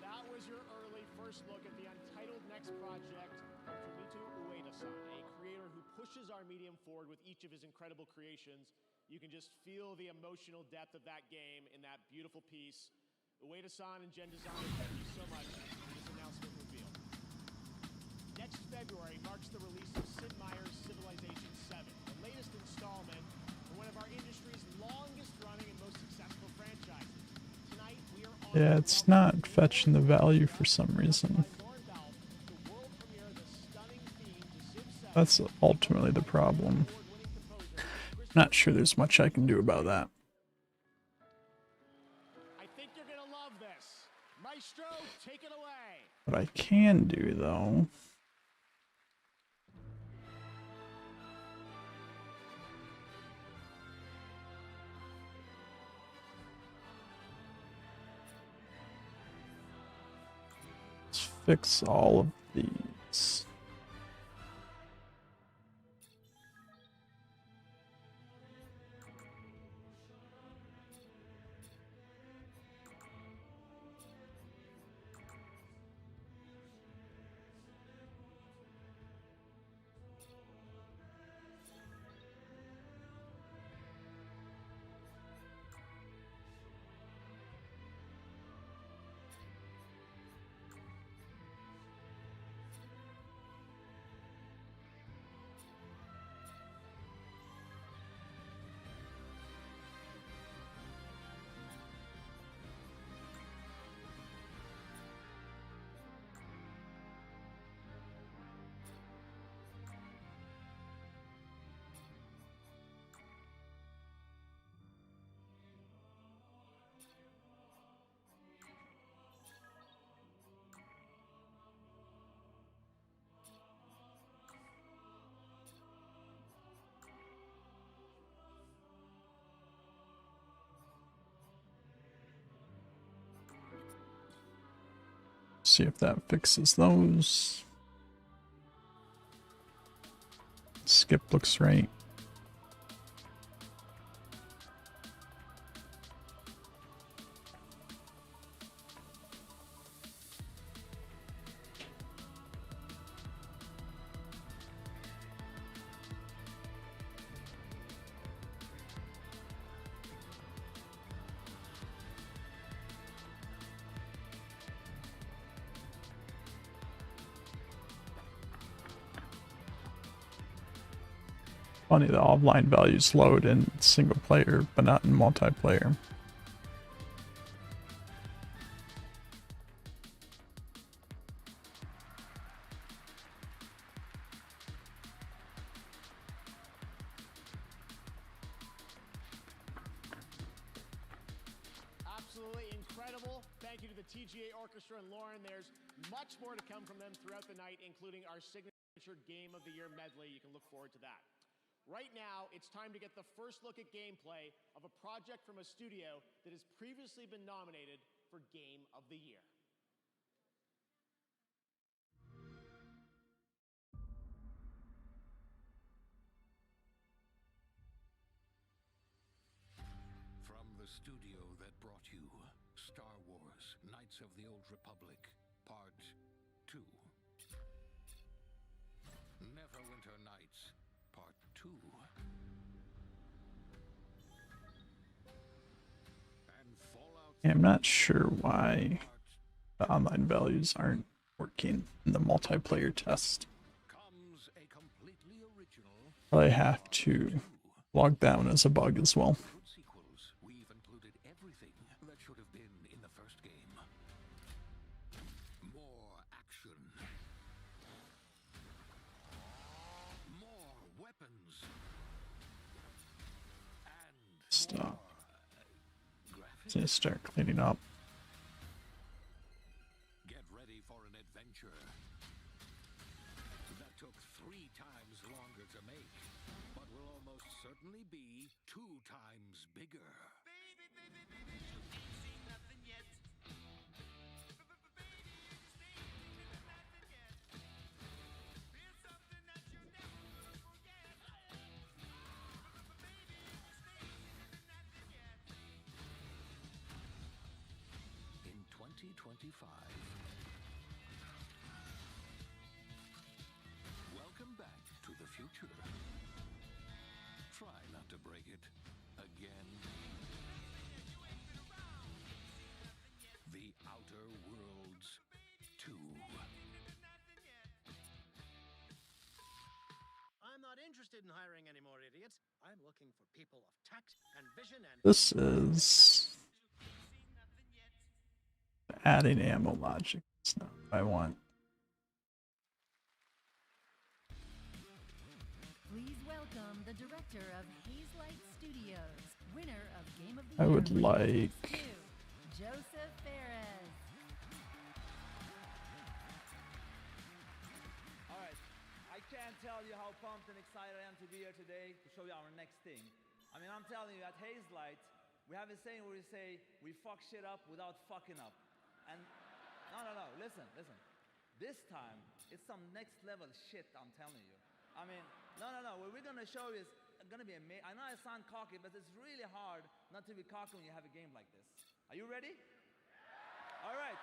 That was your early first look at the untitled next project from Fumito Ueda-san, a creator who pushes our medium forward with each of his incredible creations. You can just feel the emotional depth of that game in that beautiful piece. Ueda-san and Gen Design, thank you so much for this announcement reveal. Next February marks the release of Sid Meier's Civilization 7, the latest installment in one of our industry's longest running and most successful franchises. Tonight, we are on Yeah, it's not fetching the value for some reason. That's ultimately the problem. Not sure there's much I can do about that. I think you're gonna love this. Maestro, take it away. What I can do, though, is fix all of these. See if that fixes those. Skip looks right. Funny, the offline values load in single player, but not in multiplayer. Absolutely incredible. Thank you to the TGA Orchestra and Lauren. There's much more to come from them throughout the night, including our signature Game of the Year medley. You can look forward to that. Right now, it's time to get the first look at gameplay of a project from a studio that has previously been nominated for Game of the Year. From the studio that brought you Star Wars Knights of the Old Republic, Part 2. Neverwinter Nights, Part 2. And Fallout. Yeah, I'm not sure why the online values aren't working in the multiplayer test. I have to log that one as a bug as well. We've included everything that should have been in the first game. More action. More weapons. And Stop. Let's start cleaning up. Get ready for an adventure that took 3 times longer to make, but will almost certainly be 2 times bigger. In 2025. Welcome back to the future. Try not to break it again. The Outer Worlds 2. I'm not interested in hiring any more idiots. I'm looking for people of tact and vision and... This is adding ammo logic. That's not what I want. Please welcome the director of Hazelight Studios, winner of Game of the I Year would for like Joseph Perez. All right, I can't tell you how pumped and excited I am to be here today to show you our next thing. I mean, I'm telling you, at Hazelight, we have a saying where we say, we fuck shit up without fucking up. And no, listen. This time, it's some next level shit, I'm telling you. I mean, no, what we're gonna show you is gonna be amazing. I know I sound cocky, but it's really hard not to be cocky when you have a game like this. Are you ready? All right,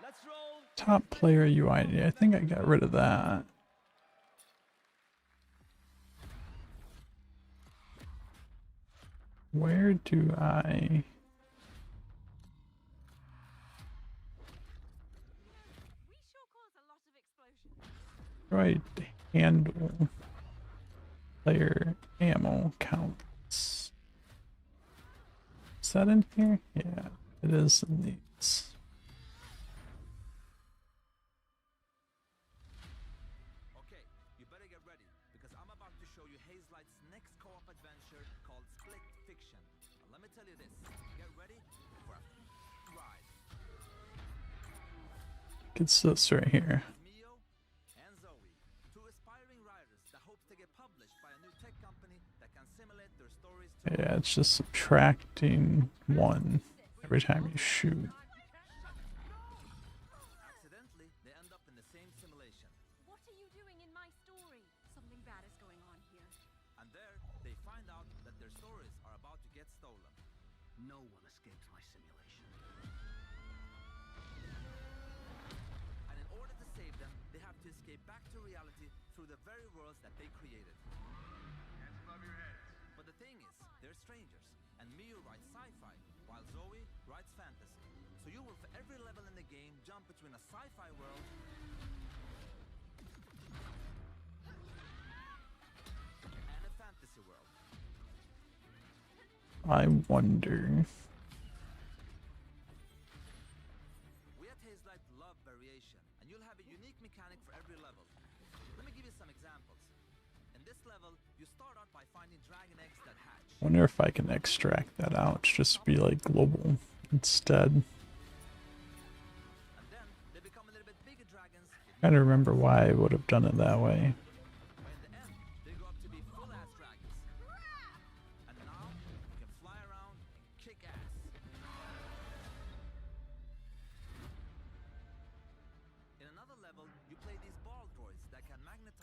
let's roll. top player UI. I think I got rid of that. Where do I... Right, handle player ammo counts. Is that in here? Yeah, it is in these. Okay, you better get ready, because I'm about to show you Hazelight's next co-op adventure called Split Fiction. And let me tell you this, get ready for a ride. It's this right here. Mio and Zoe, 2 aspiring writers that hope to get published by a new tech company that can simulate their stories to... Yeah, it's just subtracting 1 every time you shoot. Accidentally, they end up in the same simulation. What are you doing in my story? Something bad is going on here. And there, they find out that their stories are about to get stolen. No one escapes my simulation. And in order to save them, they have to escape back to reality through the very worlds that they created. Hands above your heads. But the thing is, they're strangers, and Miyu writes sci-fi, while Zoe writes fantasy. So you will, for every level in the game, jump between a sci-fi world and a fantasy world. I wonder. We at Hazelight love variation, and you'll have a unique mechanic for every level. Let me give you some examples. In this level, you start out by finding dragon eggs that hatch. Wonder if I can extract that out. Just be like global instead. And then they become a little bit bigger dragons. I don't remember why I would have done it that way. By the end, they grow up to be full-ass dragons.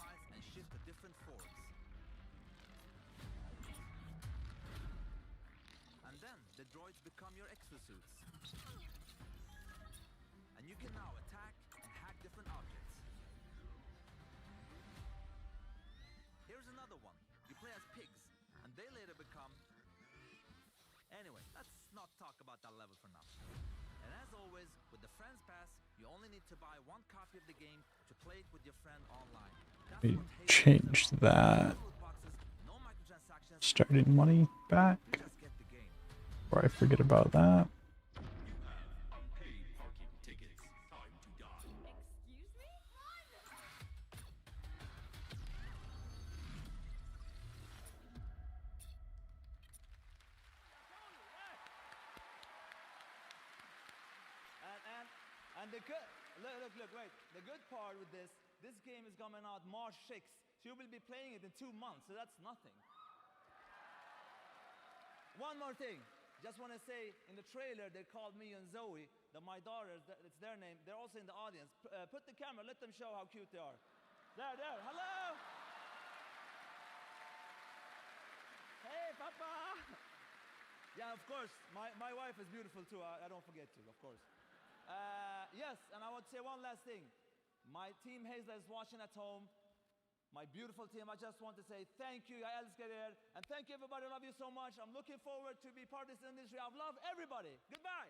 tiles and shift to different forms. And then the droids become your exosuits. And you can now attack and hack different objects. Here's another one. You play as pigs, and they later become... Anyway, let's not talk about that level for now. And as always, with the Friends Pass, you only need to buy one copy of the game to play it with your friend online. We changed that. Starting money back. Before I forget about that. And the good, look, wait. The good part with this game is coming out March 6th. So you will be playing it in 2 months, so that's nothing. One more thing. Just want to say, in the trailer, they called me and Zoe, my daughters, it's their name. They're also in the audience. Put the camera, let them show how cute they are. There, hello! Hey, Papa! Yeah, of course, my wife is beautiful too, I don't forget to, of course. Yes, and I want to say one last thing. My team Hazla is watching at home. My beautiful team, I just want to say thank you, jag älskar er. And thank you everybody, I love you so much. I'm looking forward to be part of this industry. I love everybody. Goodbye.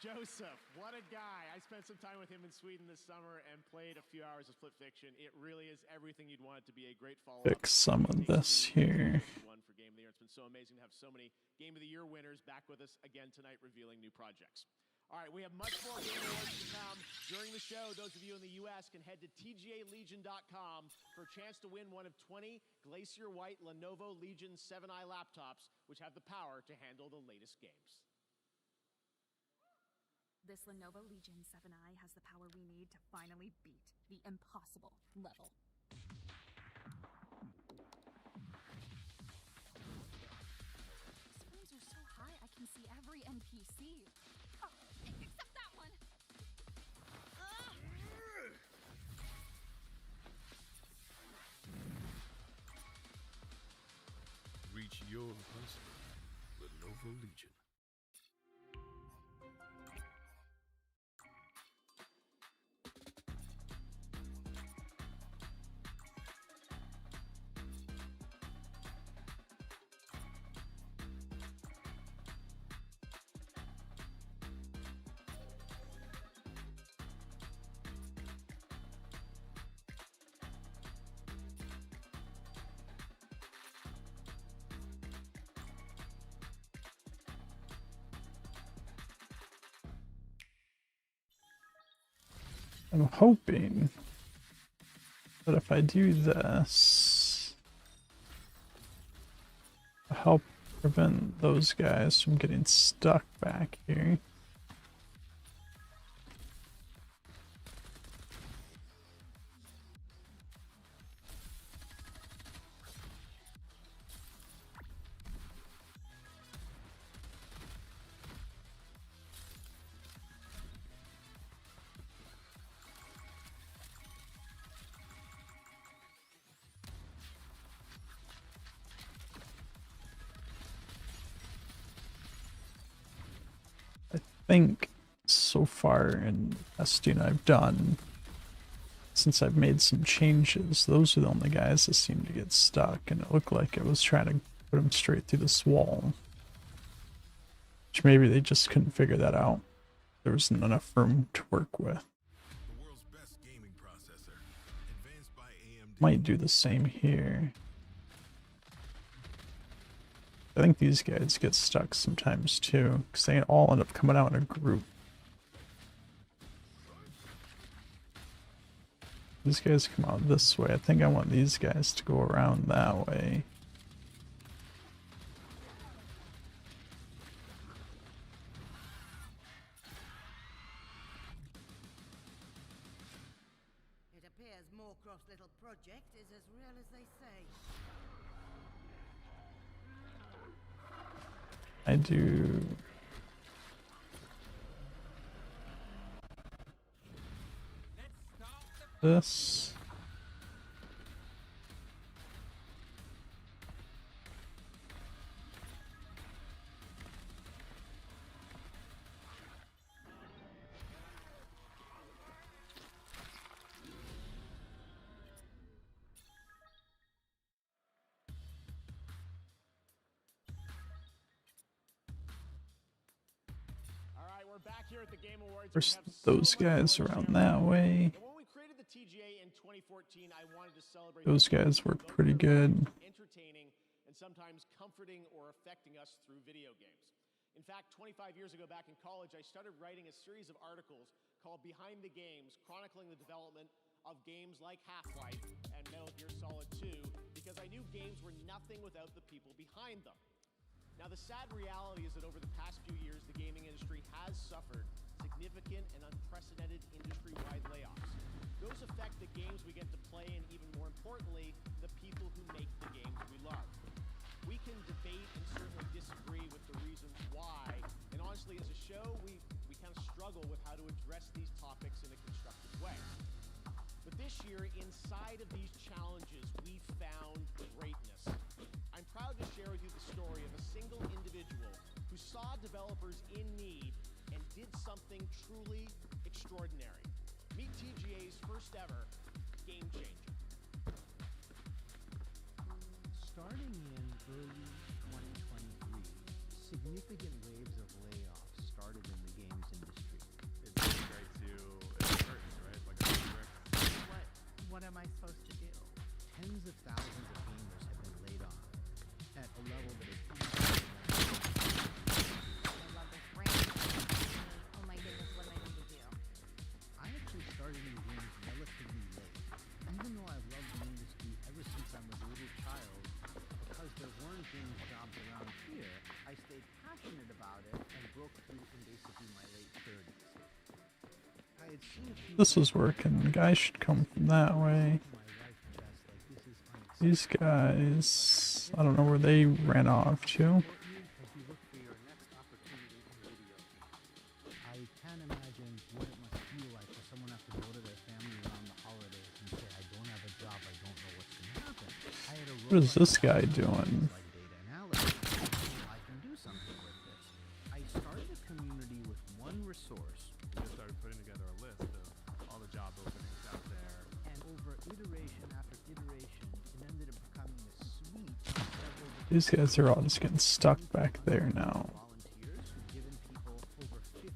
Joseph, what a guy. I spent some time with him in Sweden this summer and played a few hours of Split Fiction. It really is everything you'd want it to be. A great follow-up. Fix some of this here. One for Game of the Year. It's been so amazing to have so many Game of the Year winners back with us again tonight revealing new projects. All right, we have much more Game Awards to come. During the show, those of you in the U.S. can head to tgalegion.com for a chance to win one of 20 Glacier White Lenovo Legion 7i laptops, which have the power to handle the latest games. This Lenovo Legion 7i has the power we need to finally beat the impossible level. These frames are so high I can see every NPC. Oh, except that one! Reach your impossible. Lenovo Legion. I'm hoping that if I do this, it'll help prevent those guys from getting stuck back here. I think so far in testing I've done, since I've made some changes, those are the only guys that seem to get stuck, and it looked like it was trying to put them straight through this wall. Which maybe they just couldn't figure that out. There wasn't enough room to work with. Might do the same here. I think these guys get stuck sometimes too, because they all end up coming out in a group. These guys come out this way. I think I want these guys to go around that way. It appears Moorcroft's little project is as real as they say. I do this. We're back here at the Game Awards. First, those guys around that way. When we created the TGA in 2014, I wanted to celebrate Those guys were pretty good. entertaining and sometimes comforting or affecting us through video games. In fact, 25 years ago back in college, I started writing a series of articles called Behind the Games, chronicling the development of games like Half-Life and Metal Gear Solid 2, because I knew games were nothing without the people behind them. Now, the sad reality is that over the past few years, the gaming industry has suffered significant and unprecedented industry-wide layoffs. Those affect the games we get to play and, even more importantly, the people who make the games we love. We can debate and certainly disagree with the reasons why, and honestly, as a show, we kind of struggle with how to address these topics in a constructive way. But this year, inside of these challenges, we found greatness. I'm proud to share with you the story of a single individual who saw developers in need and did something truly extraordinary. Meet TGA's first ever game changer. Starting in early 2023, significant waves of layoffs started in the games industry. It goes right to curtains, right? Like a brick. What am I supposed to do? Tens of thousands of gamers have been laid off at a level that is I love this brand. Oh my goodness, what am I going to do? I actually started in games relatively late. Even though I've loved the industry ever since I was a little child, because there weren't games jobs around here, I stayed passionate about it and broke through in basically my late 30s. I had seen a few This is working. The guy should come from that way. These guys, I don't know where they ran off to. I can't imagine what it must feel like for someone to have to go to their family around the holidays and say, I don't have a job, I don't know what's going to happen. I had a What is this guy doing? like data analysis. I can do something with this. I started a community with one resource. We just started putting together a list of all the job openings out there. And over iteration after iteration, it ended up becoming a suite of several These guys are all just getting stuck back there now. volunteers who've given people over 50,000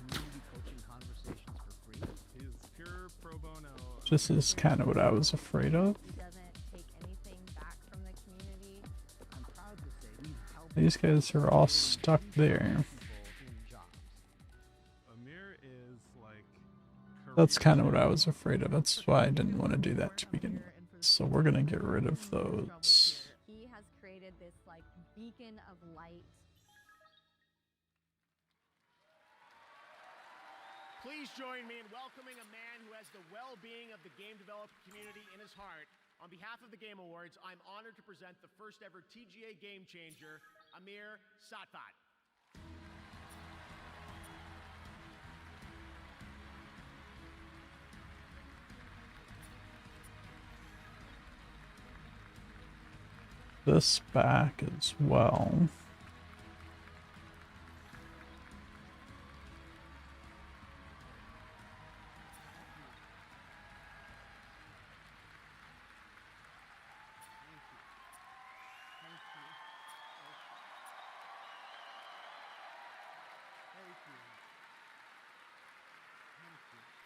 community coaching conversations for free. He's pure pro bono. This is kind of what I was afraid of. Doesn't take anything back from the community. I'm proud to say we've helped These guys are all stuck there. Amir is like That's kind of what I was afraid of. That's why I didn't want to do that to begin with. So we're gonna get rid of those. He has created this like beacon of light. Please join me in welcoming a man who has the well-being of the game developer community in his heart. On behalf of the Game Awards, I'm honored to present the first ever TGA Game Changer, Amir Satvat. This back as well.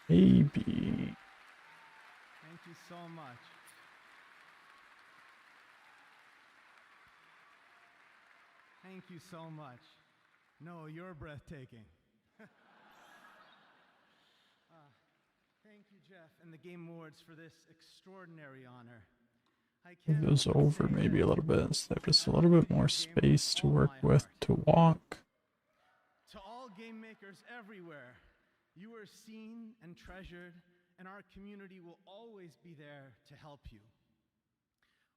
Maybe. Thank you so much. Thank you so much. No, you're breathtaking. Thank you, Jeff, and the Game Awards for this extraordinary honor. Move those over maybe a little bit so they have just a little bit more space to work with to walk. To all game makers everywhere, you are seen and treasured, and our community will always be there to help you.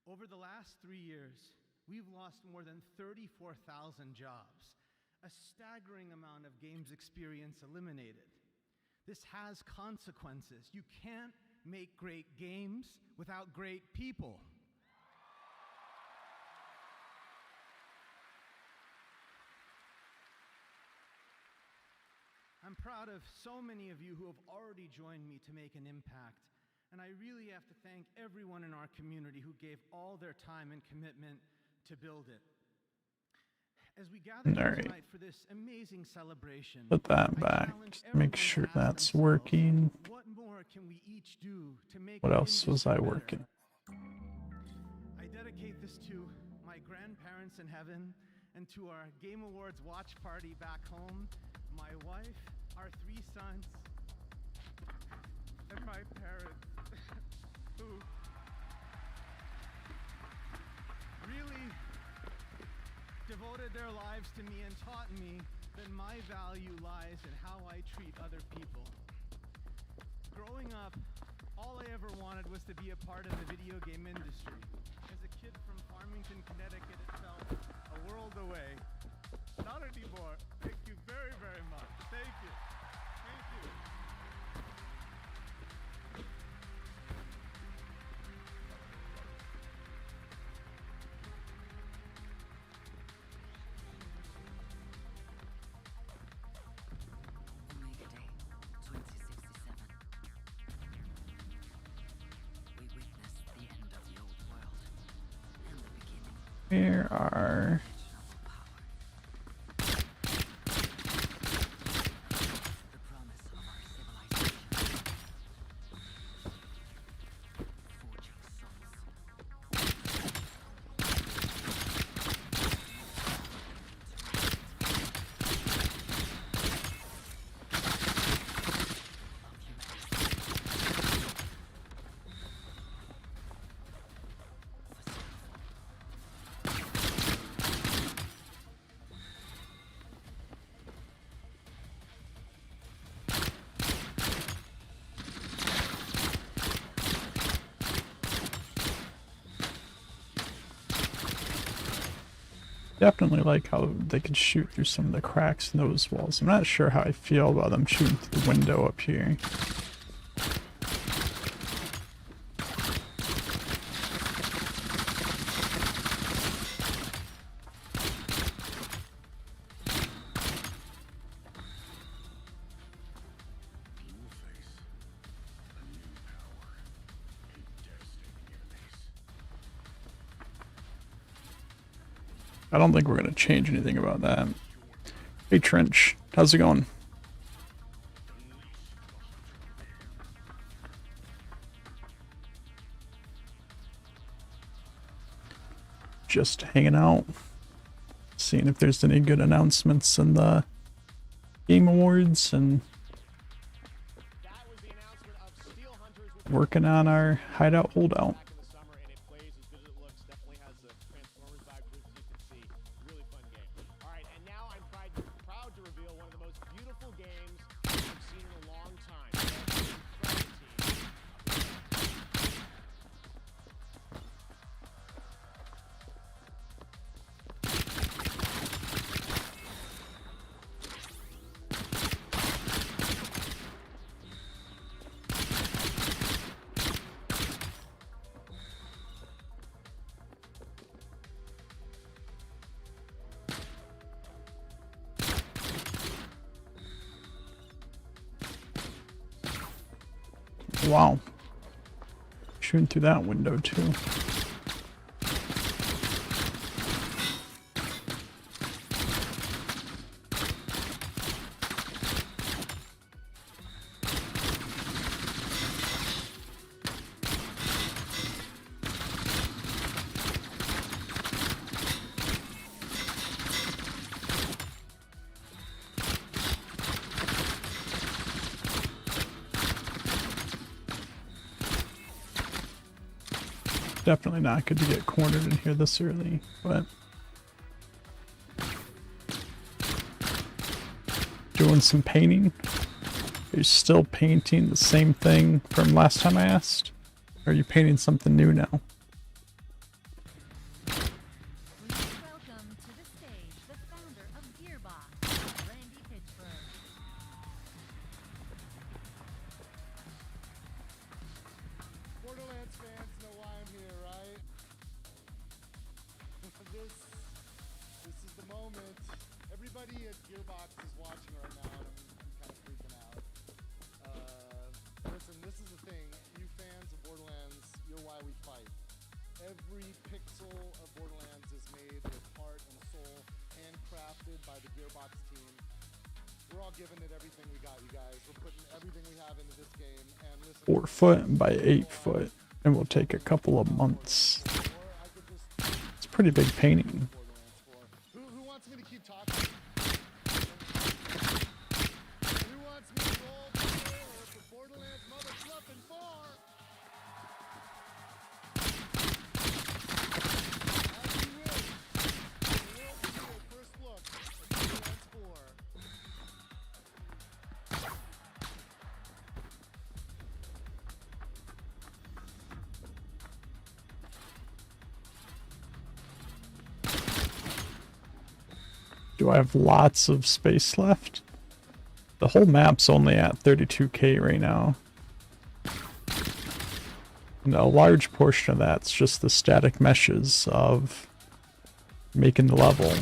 Over the last 3 years, we've lost more than 34,000 jobs, a staggering amount of games experience eliminated. This has consequences. You can't make great games without great people. I'm proud of so many of you who have already joined me to make an impact. And I really have to thank everyone in our community who gave all their time and commitment to build it. As we gather here tonight for this amazing celebration, Put that back. Make sure that's working. what more can we each do to make What our else was I industry working? better? I dedicate this to my grandparents in heaven and to our Game Awards watch party back home, my wife, our 3 sons, and my parents who really devoted their lives to me and taught me that my value lies in how I treat other people. Growing up, all I ever wanted was to be a part of the video game industry. As a kid from Farmington, Connecticut, it felt a world away. Not anymore. Thank you very, very much. Thank you. Thank you. Omega Day, 2067. We witnessed the end of the old world and the beginning. Where are... Definitely like how they could shoot through some of the cracks in those walls. I'm not sure how I feel about them shooting through the window up here. I don't think we're going to change anything about that. Hey Trench, how's it going? Just hanging out. Seeing if there's any good announcements in the Game Awards and working on our hideout holdout. Wow. Shooting through that window too. Definitely not good to get cornered in here this early, but doing some painting. Are you still painting the same thing from last time I asked? Or are you painting something new now? Every pixel of Borderlands is made with heart and soul, handcrafted by the Gearbox team. We're all giving it everything we got, you guys. We're putting everything we have into this game. And listen, 4 foot by 8 foot, and will take a couple of months. It's a pretty big painting. Who wants me to keep talking? Who wants me to roll the trailer for Borderlands Mother Fluffin' 4? As you wish. The world premiere first look at Borderlands 4. Do I have lots of space left? The whole map's only at 32K right now. And a large portion of that's just the static meshes of making the level.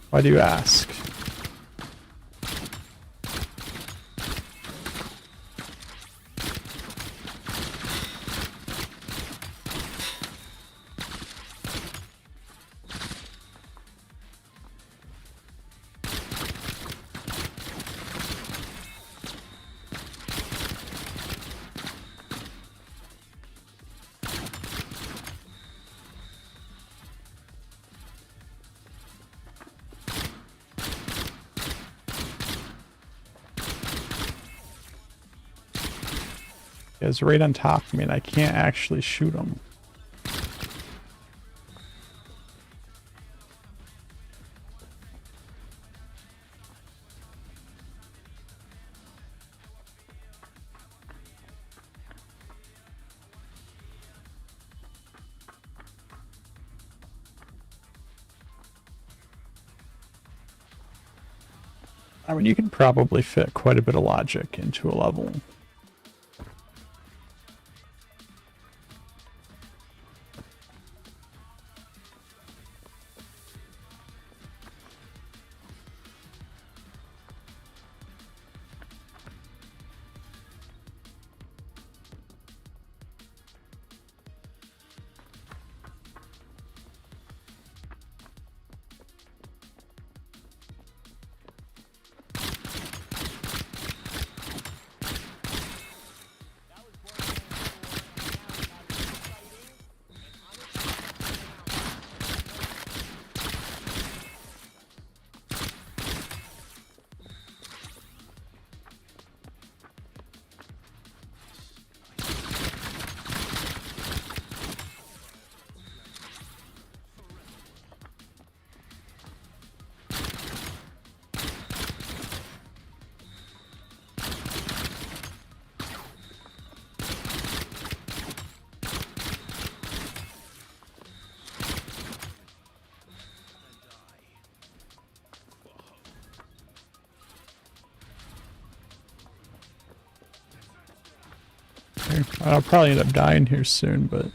Why do you ask? Is right on top of me and I can't actually shoot him. I mean, you can probably fit quite a bit of logic into a level. I'll probably end up dying here soon, but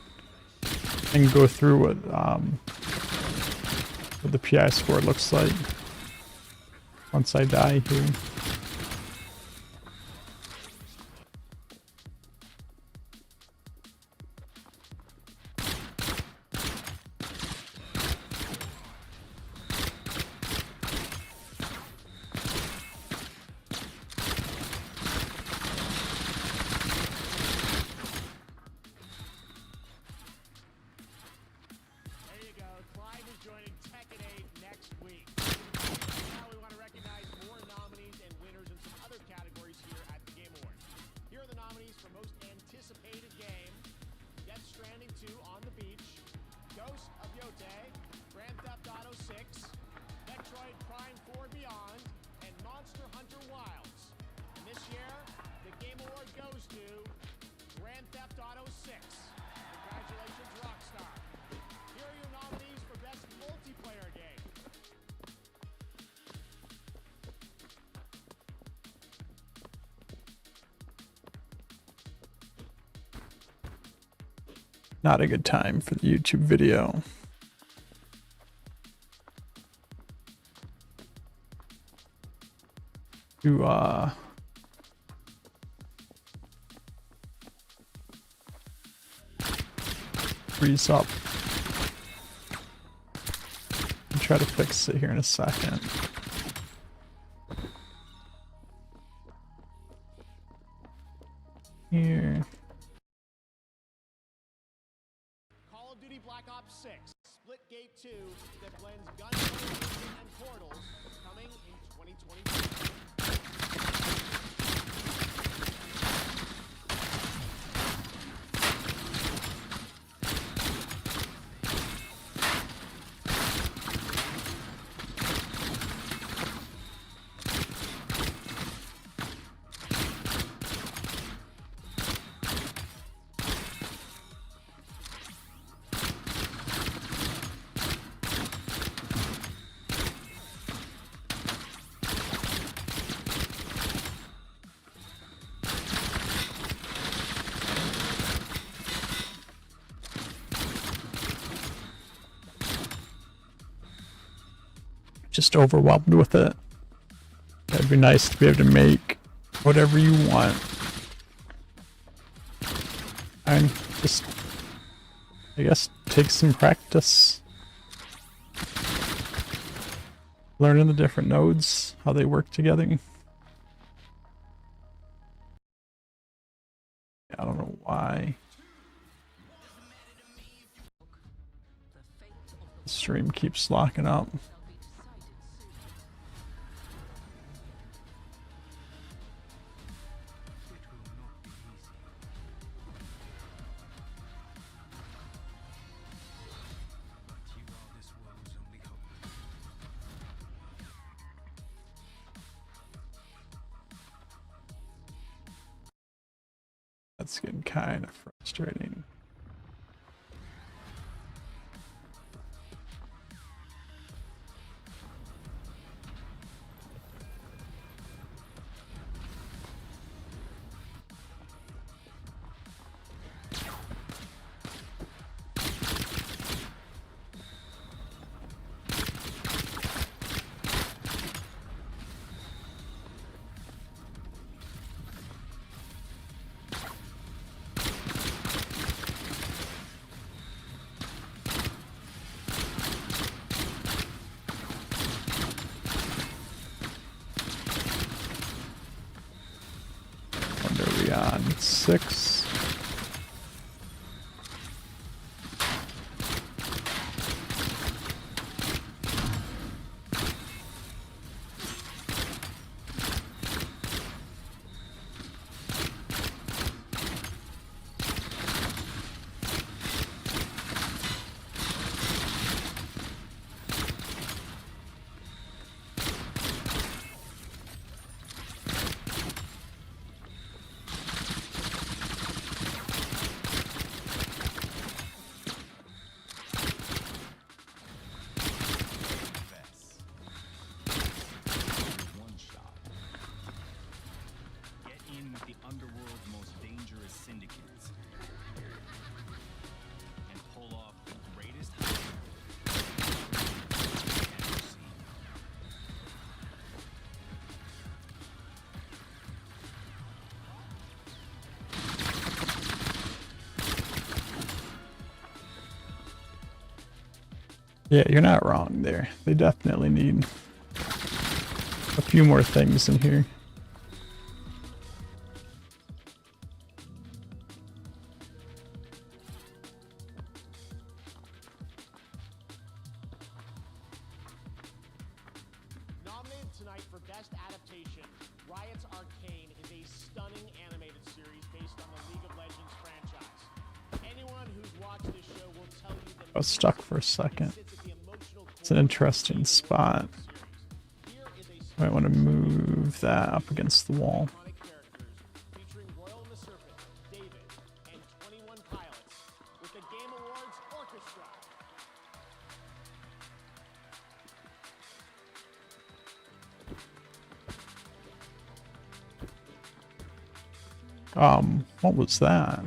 I can go through what the PI score looks like once I die here. Not a good time for the YouTube video. to freeze up. I'll try to fix it here in a second. Here. Call of Duty Black Ops 6, Split Gate 2, that blends gun and portals, coming in 2022. Just overwhelmed with it. It'd be nice to be able to make whatever you want. And just, I guess, take some practice. Learning the different nodes, how they work together. I don't know why. The stream keeps locking up. That's getting kind of frustrating. On 6. Yeah, you're not wrong there. They definitely need a few more things in here. Nominated tonight for Best Adaptation, Riot's Arcane is a stunning animated series based on the League of Legends franchise. Anyone who's watched this show will tell you that I was stuck for a second. It's an interesting spot. Might want to move that up against the wall. featuring Royal and the Serpent, David, and 21 pilots with the Game Awards Orchestra. What was that?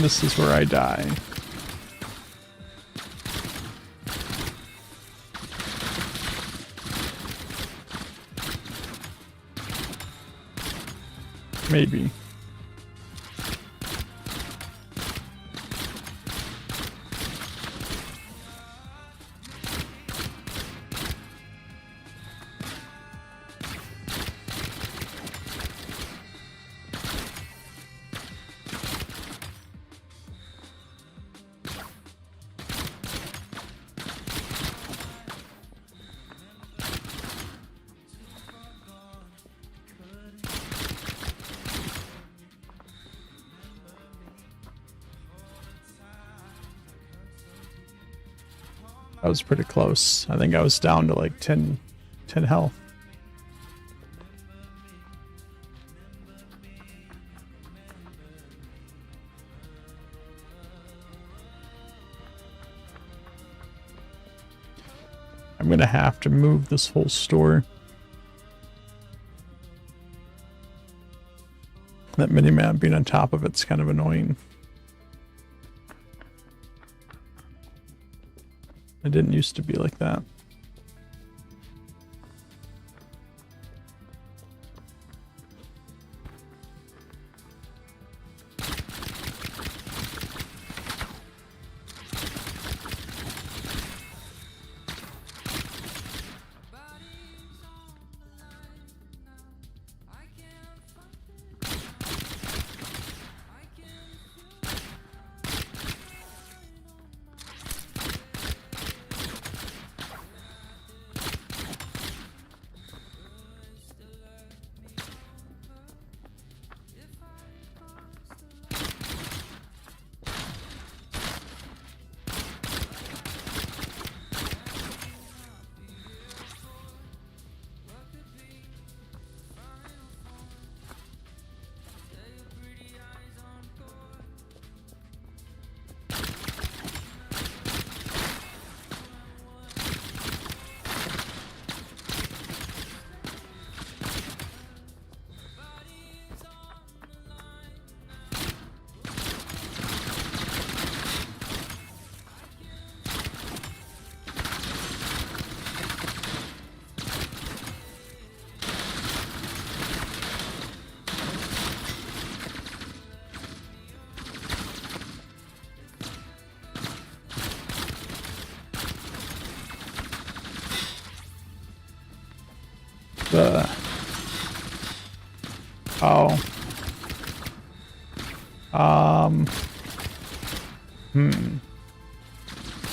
This is where I die. Maybe. That was pretty close. I think I was down to like 10 health. I'm gonna have to move this whole store. That minimap being on top of it's kind of annoying. It didn't used to be like that. Oh.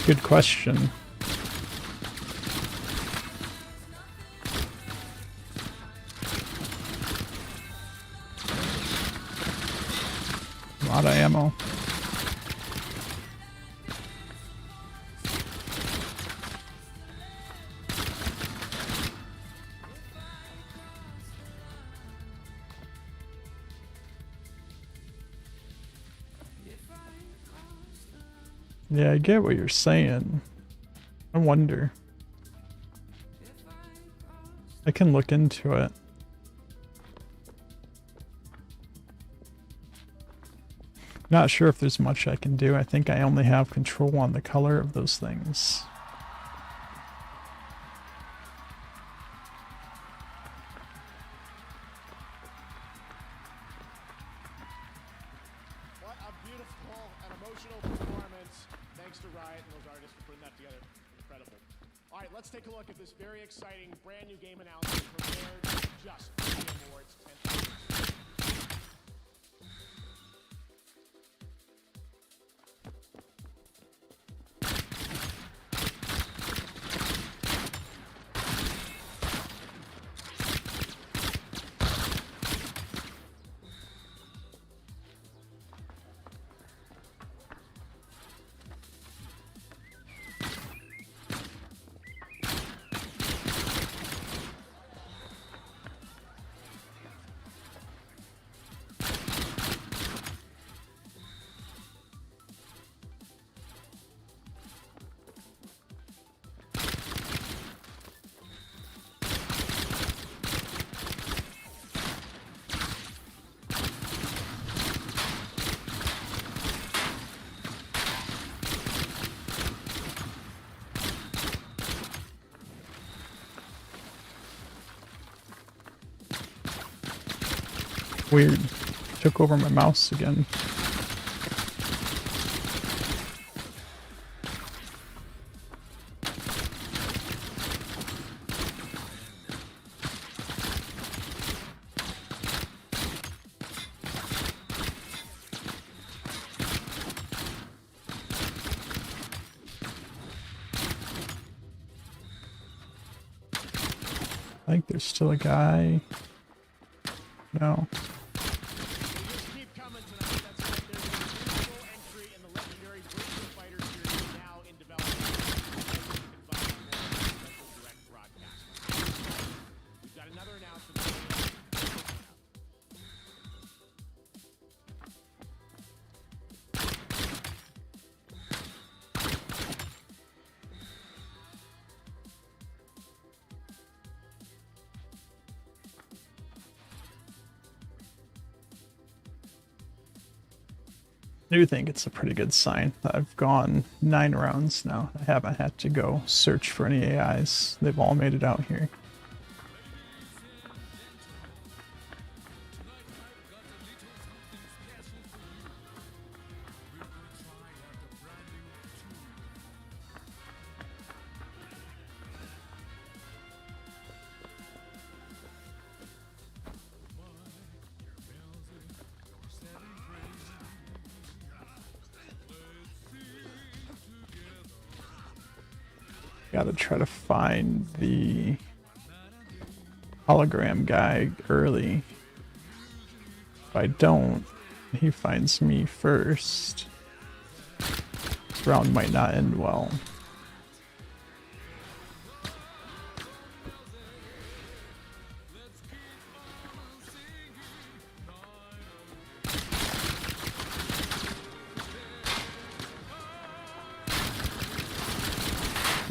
Good question. A lot of ammo. Yeah, I get what you're saying. I wonder. I can look into it. Not sure if there's much I can do. I think I only have control on the color of those things. What a beautiful and emotional performance. Thanks to Riot and those artists for putting that together. Incredible. All right, let's take a look at this very exciting brand new game announcement prepared just for the awards 10th. Weird. Took over my mouse again. I think there's still a guy. No. I do think it's a pretty good sign. I've gone 9 rounds now. I haven't had to go search for any AIs. They've all made it out here. Gotta try to find the hologram guy early. If I don't, he finds me first. This round might not end well.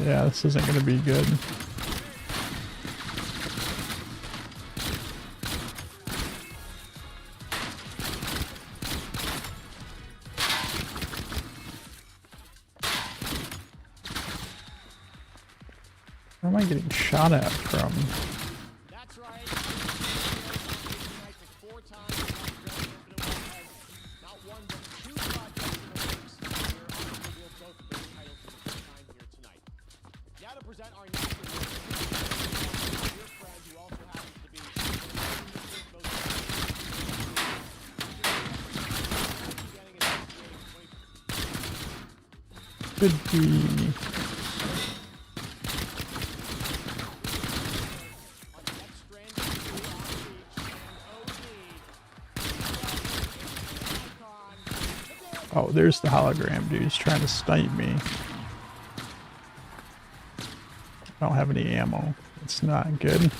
Yeah, this isn't going to be good. Where am I getting shot at from? That's right. Four times not one but two projects in the works here on the reveal both of those titles for the first time here tonight. Now to present our next award, dear friend who also happens to be Could be. Oh, there's the hologram dude. He's trying to snipe me. I don't have any ammo. It's not good.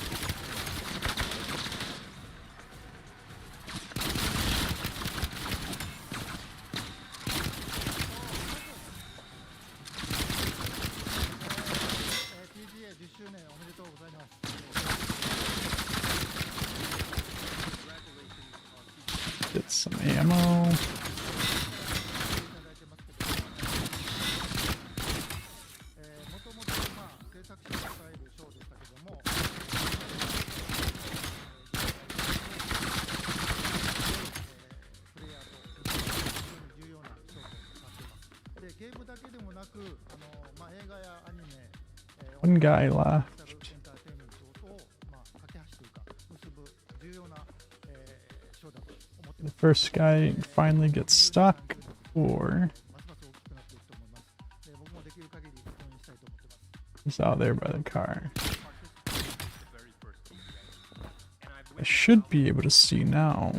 Get some ammo. One guy left. The first guy finally gets stuck, or he's out there by the car. I should be able to see now.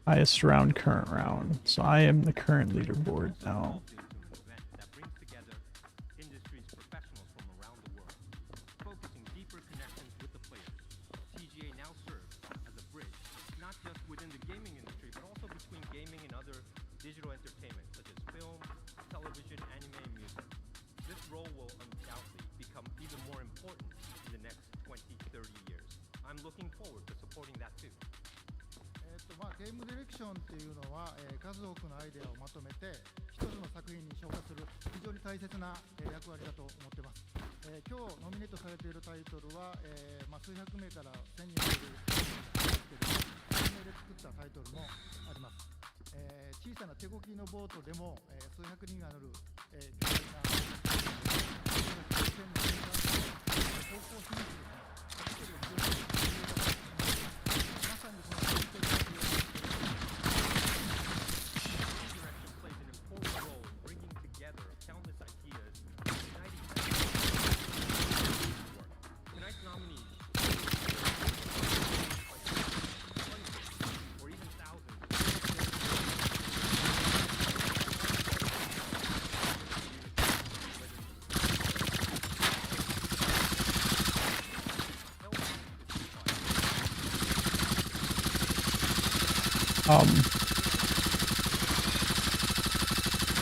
Highest round, current round. So I am the current leaderboard now. 一つの作品に昇華する非常に大切な役割だと思っています。今日ノミネートされているタイトルは、数百名から1000人という発明で作ったタイトルもあります。小さな手こきのボートでも、数百人が乗る、巨大な方向を示すカプセルを非常にまさにこのカプセルを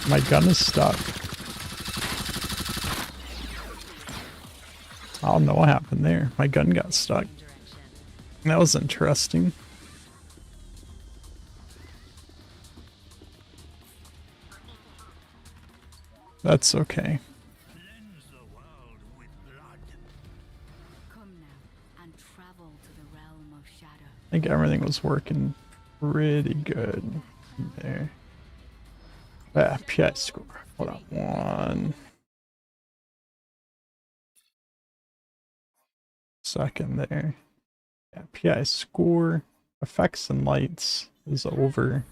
My gun is stuck. I don't know what happened there. My gun got stuck. That was interesting. That's okay. I think everything was working pretty good there. PI score. Hold on. 1 second there. Yeah, PI score. Effects and lights is over.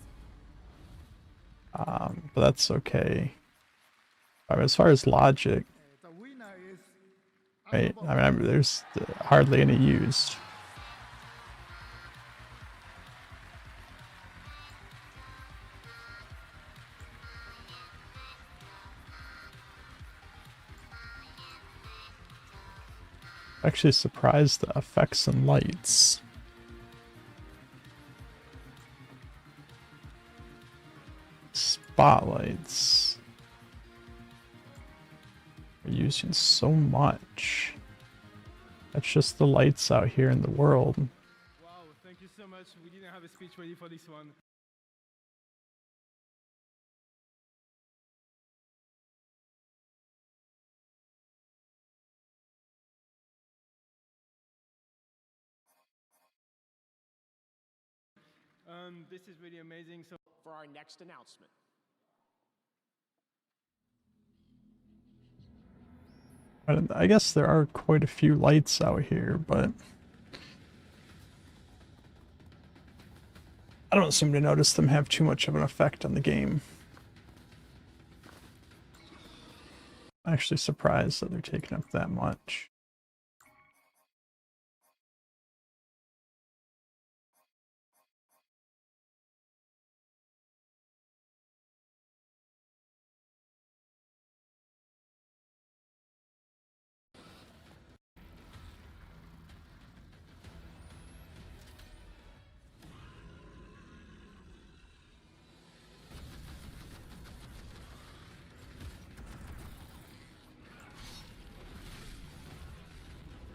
But that's okay. As far as logic, right? I mean, there's hardly any used. Actually surprised the effects and lights. Spotlights. We're using so much. That's just the lights out here in the world. Wow, thank you so much. We didn't have a speech ready for this one. This is really amazing. So for our next announcement. I guess there are quite a few lights out here, but I don't seem to notice them have too much of an effect on the game. I'm actually surprised that they're taking up that much.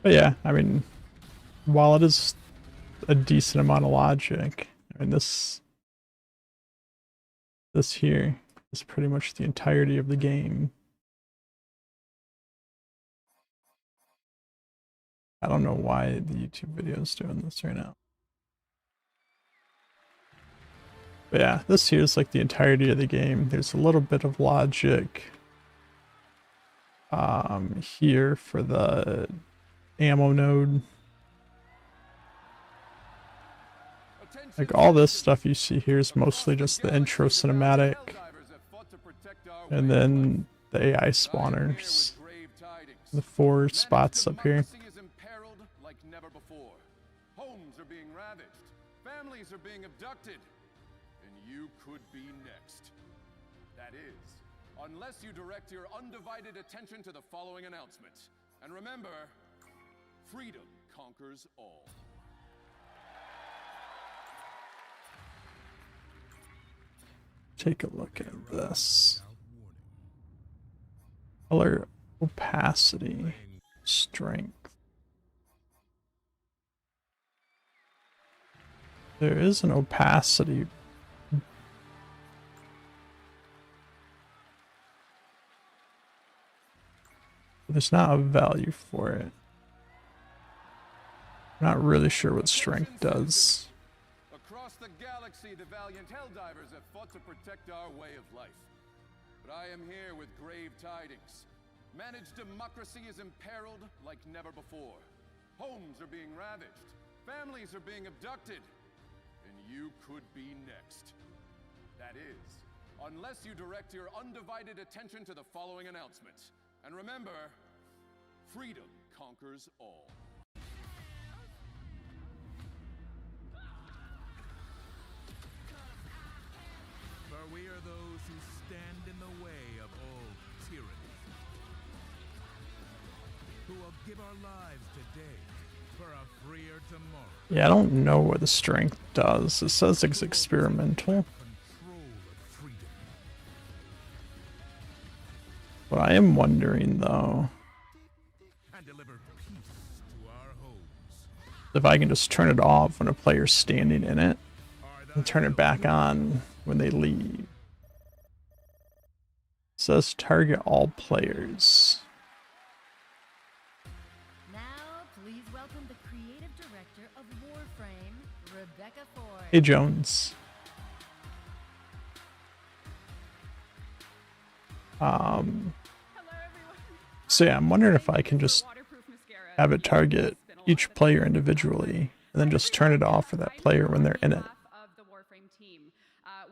But yeah, I mean, while it is a decent amount of logic, I mean, this here is pretty much the entirety of the game. I don't know why the YouTube video is doing this right now. But yeah, this here is like the entirety of the game. There's a little bit of logic here for the ammo node. Like all this stuff you see here is mostly just the intro cinematic and then the AI spawners. The 4 spots up here. Like never before. Homes are being ravaged, families are being abducted, and you could be next. That is, unless you direct your undivided attention to the following announcements. And remember, freedom conquers all. Take a look at this. Color, opacity, strength. There is an opacity There's not a value for it. I'm not really sure what strength does. Across the galaxy, the valiant Helldivers have fought to protect our way of life. But I am here with grave tidings. Managed democracy is imperiled like never before. Homes are being ravaged. Families are being abducted. And you could be next. That is, unless you direct your undivided attention to the following announcements. And remember, freedom conquers all. For we are those who stand in the way of all tyranny. Who will give our lives today for a freer tomorrow. Yeah, I don't know what the strength does. It says it's experimental. But I am wondering though if I can just turn it off when a player's standing in it and turn it back on when they leave. It says target all players. Now, please welcome the creative director of Warframe, Rebecca Ford. Hey Jones. So yeah, I'm wondering if I can just have it target each player individually and then just turn it off for that player when they're in it. Of the Warframe team.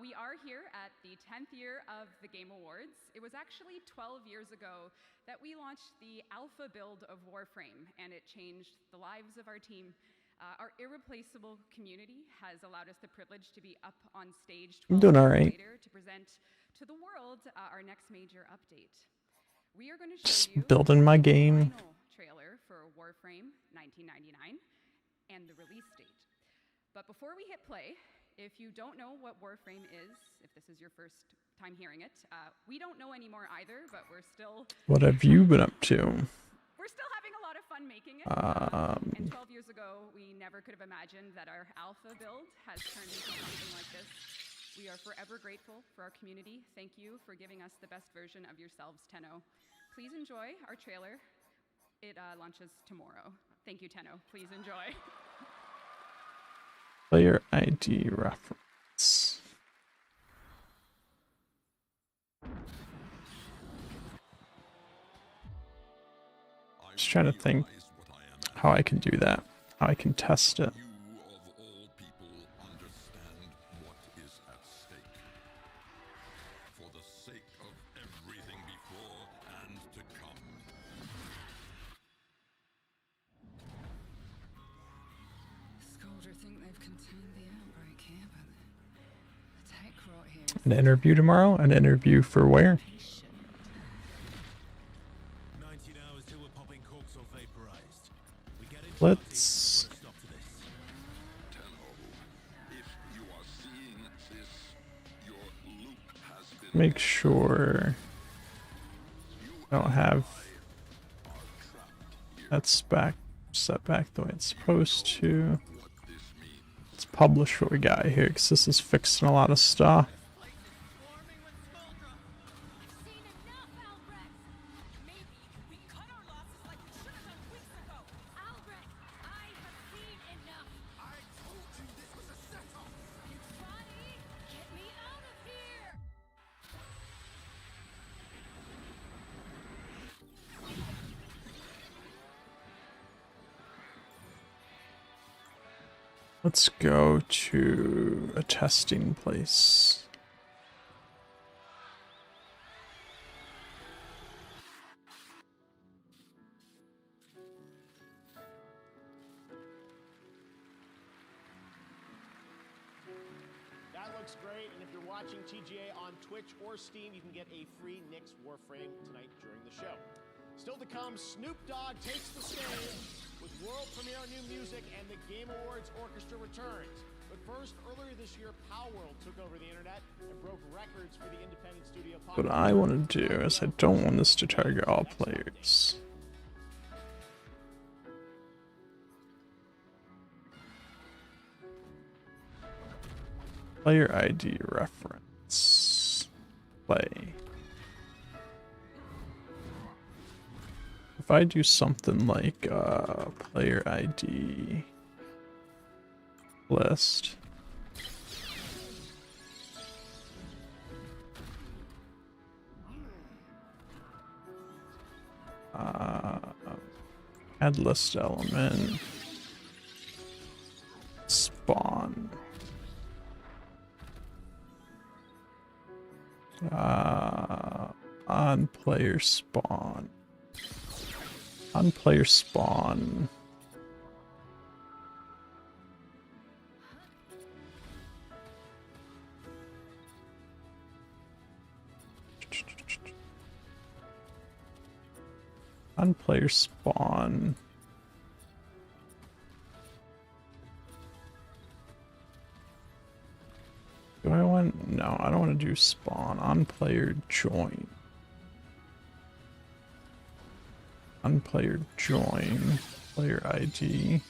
We are here at the 10th year of the Game Awards. It was actually 12 years ago that we launched the alpha build of Warframe, and it changed the lives of our team. Our irreplaceable community has allowed us the privilege to be up on stage 12 I'm doing years alright. later to present to the world our next major update. We are going to Just show you building my the game. final trailer for Warframe 1999 and the release date. But before we hit play, if you don't know what Warframe is, if this is your first time hearing it, we don't know anymore either, but we're still... What have you been up to? We're still having a lot of fun making it. And 12 years ago, we never could have imagined that our alpha build has turned into something like this. We are forever grateful for our community. Thank you for giving us the best version of yourselves, Tenno. Please enjoy our trailer. It launches tomorrow. Thank you, Tenno. Please enjoy. Player ID reference. Just trying to think how I can do that, how I can test it. An interview tomorrow? An interview for where? 19 hours till we're popping corks or vaporized. We get into Let's make sure I don't have that spec set back the way it's supposed to. Let's publish what we got here because this is fixing a lot of stuff. Let's go to a testing place. That looks great, and if you're watching TGA on Twitch or Steam, you can get a free Nyx Warframe tonight during the show. Still to come, Snoop Dogg takes the stage with world premiere new music and the Game Awards Orchestra returns. But first, earlier this year, Palworld took over the internet and broke records for the independent studio. What I want to do is I don't want this to target all players. Player ID reference. Play. If I do something like player ID list, add list element, spawn, on player spawn, on player spawn. On player spawn. Do I want? No, I don't want to do spawn. On player join. On player join. Player ID.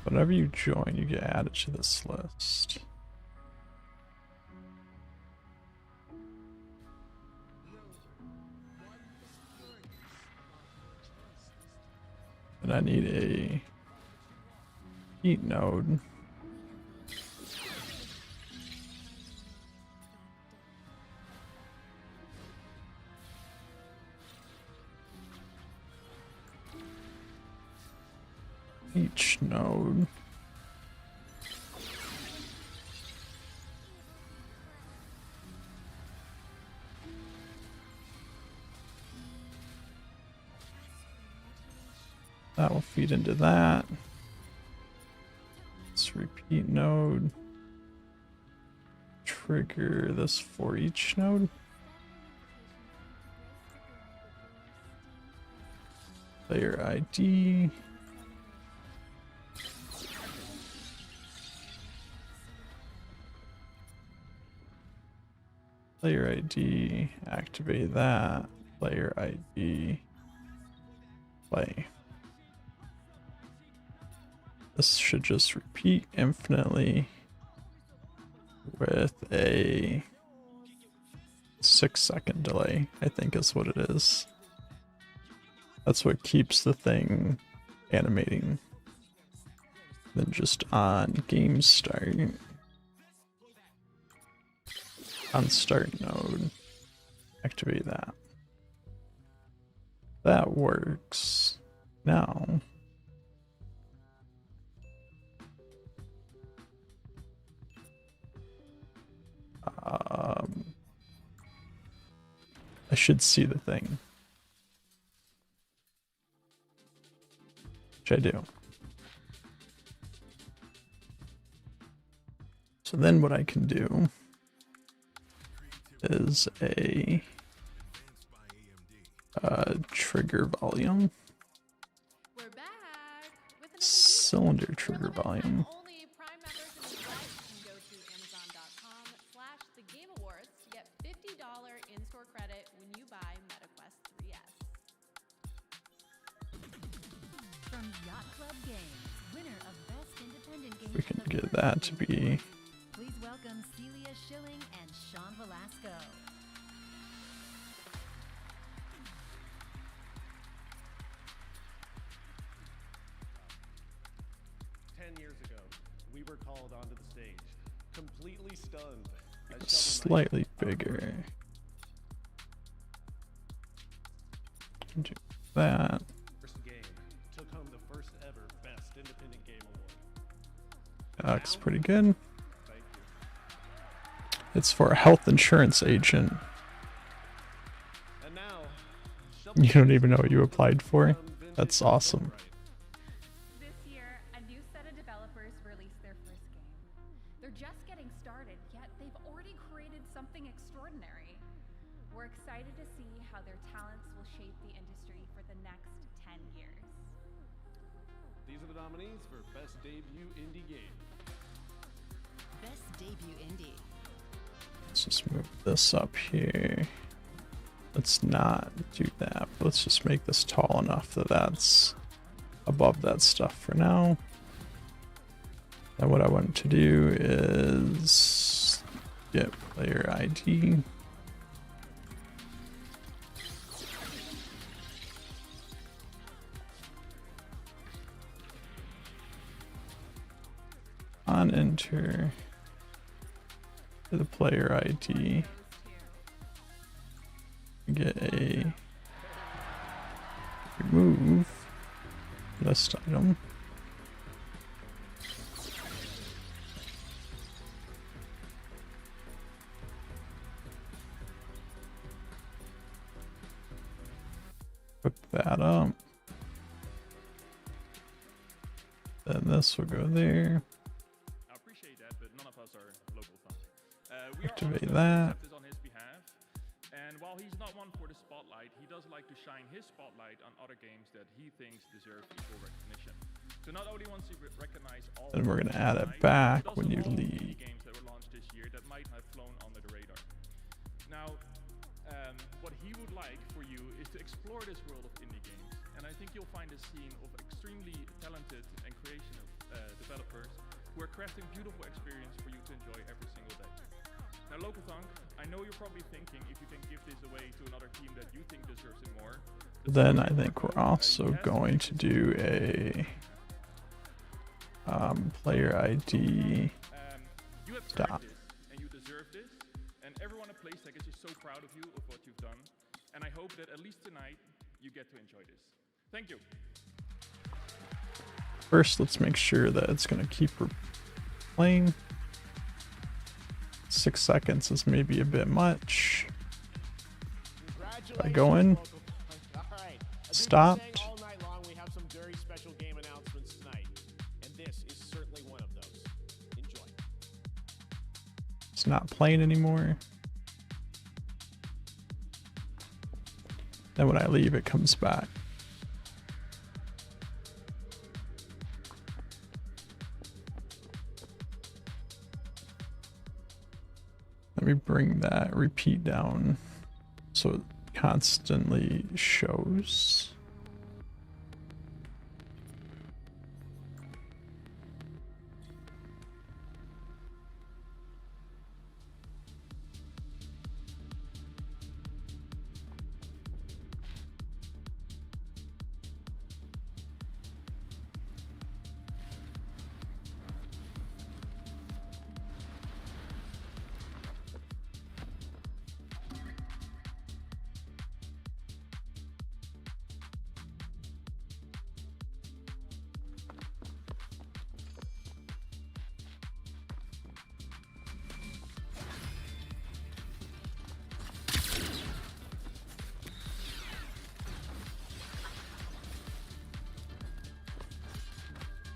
Whenever you join, you get added to this list. And I need a heat node. Each node. That will feed into that. Let's repeat node. Trigger this for each node. Player ID. Player ID, activate that. Player ID, play. This should just repeat infinitely with a 6-second delay, I think is what it is. That's what keeps the thing animating. Then just on game start. On start node, activate that. That works. Now, I should see the thing, which I do. So then what I can do is a trigger volume, cylinder trigger volume. Only Prime members and subscribers can go to Amazon.com/thegameawards to get $50 in-store credit when you buy MetaQuest 3S. From Yacht Club Games, winner of Best Independent Game. We can get that to be. Please welcome Celia Schilling and Sean Velasco. Years ago, we were called onto the stage, completely stunned. Slightly bigger. Do that. First game took home the first ever Best Independent Game Award. That looks pretty good. Thank you. It's for a health insurance agent. And now, You don't even know what you applied for? That's awesome. This year, a new set of developers released their first game. They're just getting started, yet they've already created something extraordinary. We're excited to see how their talents will shape the industry for the next 10 years. These are the nominees for Best Debut Indie Game. Best debut indie. Let's just move this up here. Let's not do that. But let's just make this tall enough that that's above that stuff for now. And what I want to do is get player ID. On enter to the player ID. Get a remove list item. Hook that up. Then this will go there. I appreciate that, but none of us are local thunk. Activate that. This on his behalf, and while he's not one for the spotlight, he does like to shine his spotlight on other games that he thinks deserve equal recognition. So not only wants to recognize all. Then we're gonna add it back when you leave. Games that were launched this year that might have flown under the radar. Now, what he would like for you is to explore this world of indie games, and I think you'll find a scene of extremely talented and creative developers who are crafting beautiful experience for you to enjoy every single day. Now, Local Thunk, I know you're probably thinking if you can give this away to another team that you think deserves it more. Then I think we're also going to do a player ID You have stop. earned this, and you deserve this, and everyone at Playstack is just so proud of you, of what you've done, and I hope that at least tonight you get to enjoy this. Thank you. First, let's make sure that it's going to keep playing. 6 seconds is maybe a bit much. If I go in, stopped. All night long, we have some very special game announcements tonight, and this is certainly one of those. Enjoy. It's not playing anymore. Then when I leave, it comes back. Let me bring that repeat down so it constantly shows.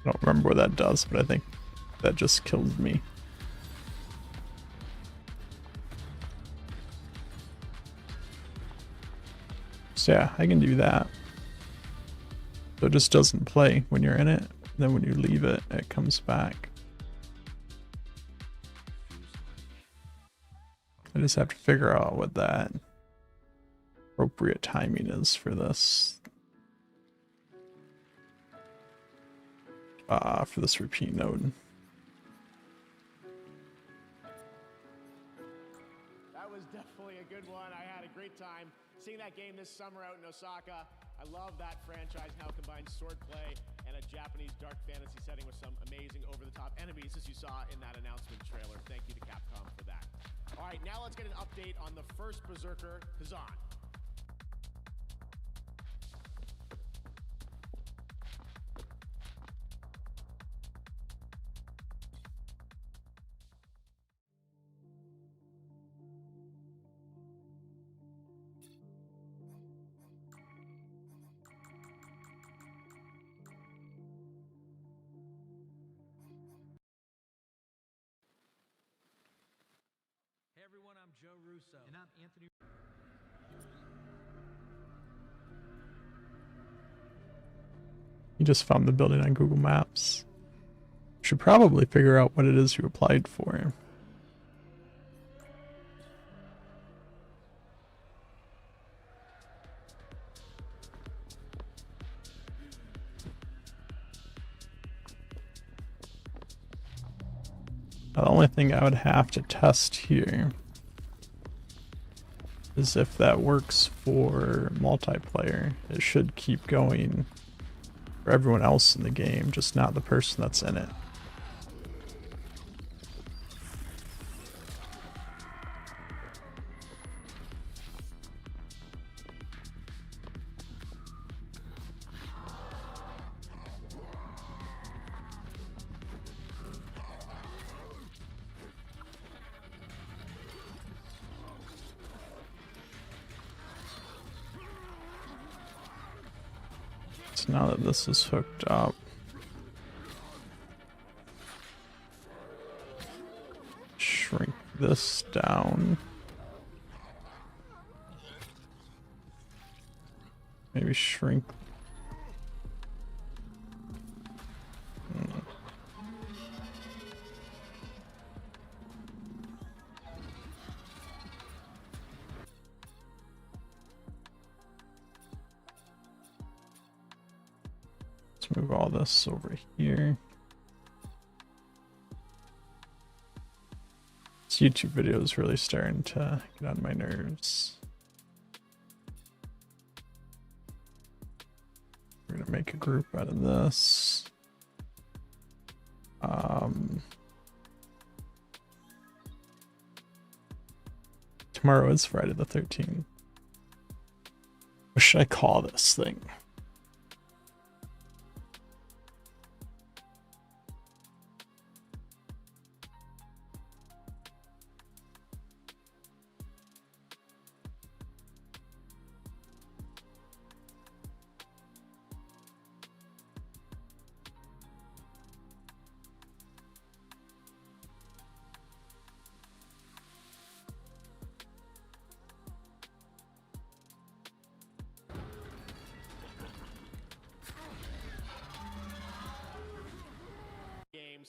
I don't remember what that does, but I think that just kills me. So yeah, I can do that. So it just doesn't play when you're in it. Then when you leave it, it comes back. I just have to figure out what that appropriate timing is for this. For this repeat node. That was definitely a good one. I had a great time seeing that game this summer out in Osaka. I love that franchise, how it combines swordplay and a Japanese dark fantasy setting with some amazing over-the-top enemies, as you saw in that announcement trailer. Thank you to Capcom for that. All right, now let's get an update on the first Berserker, Kazan. Hey everyone, I'm Joe Russo. And I'm Anthony. You just found the building on Google Maps. Should probably figure out what it is you applied for. The only thing I would have to test here is if that works for multiplayer. It should keep going for everyone else in the game, just not the person that's in it. So now that this is hooked up, shrink this down. Maybe shrink. Let's move all this over here. This YouTube video is really starting to get on my nerves. We're gonna make a group out of this. Tomorrow is Friday the 13th. What should I call this thing?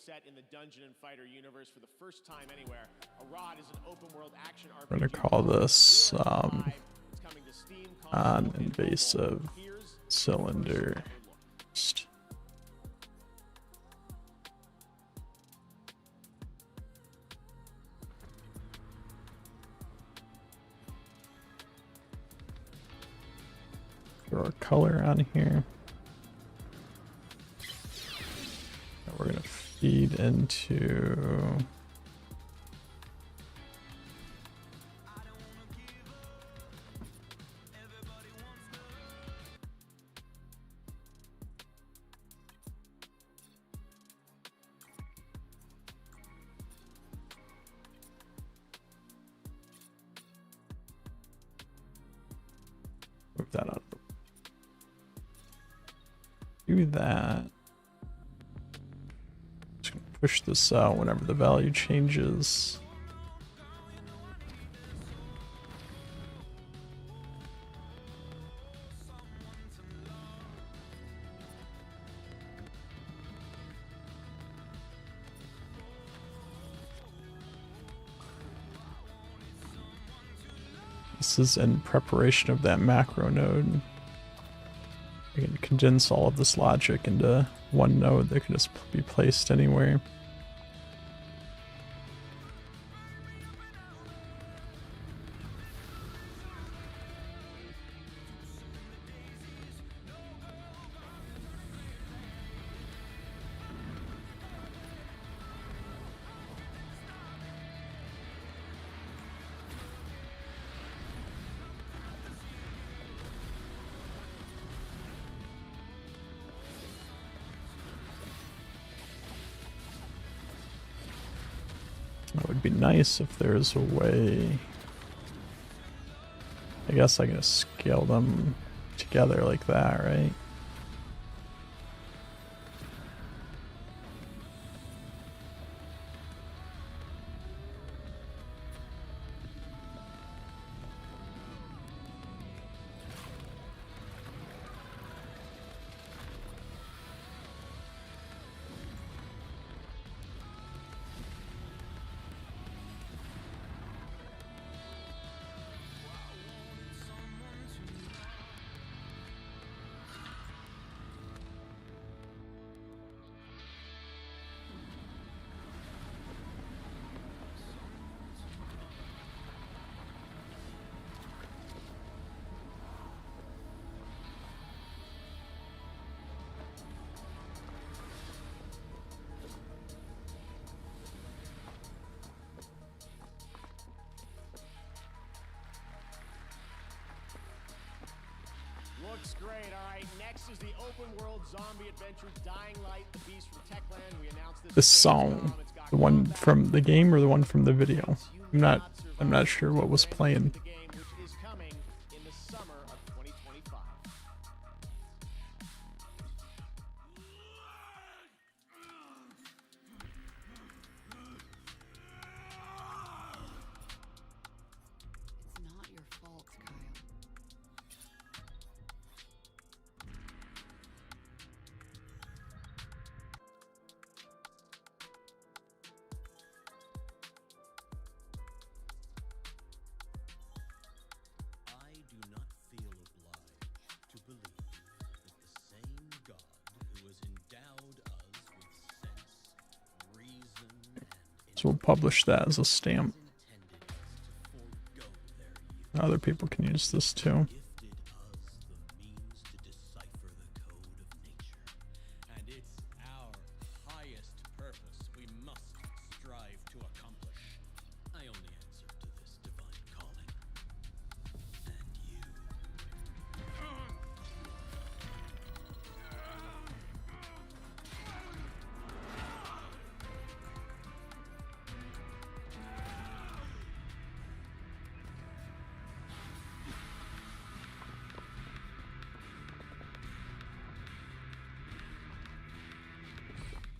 Set in the Dungeon and Fighter universe for the first time anywhere. Arad is an open world action RPG. We're gonna call this non-invasive cylinder. Throw a color on here. And we're gonna feed into move that out of the do that. Push this out whenever the value changes. This is in preparation of that macro node. I can condense all of this logic into one node that can just be placed anywhere. It would be nice if there's a way. I guess I can just scale them together like that, right? looks great. All right, next is the open world zombie adventure Dying Light, the Beast from Techland. We announced This song, the one from the game or the one from the video? I'm not sure what was playing. the game, which is coming in the summer of 2025. It's not your fault, Kyle. I do not feel obliged to believe that the same God who has endowed us with sense, reason, and So we'll publish that as a stamp. Other people can use this too. gifted us the means to decipher the code of nature. And it's our highest purpose we must strive to accomplish. I only answer to this divine calling. And you.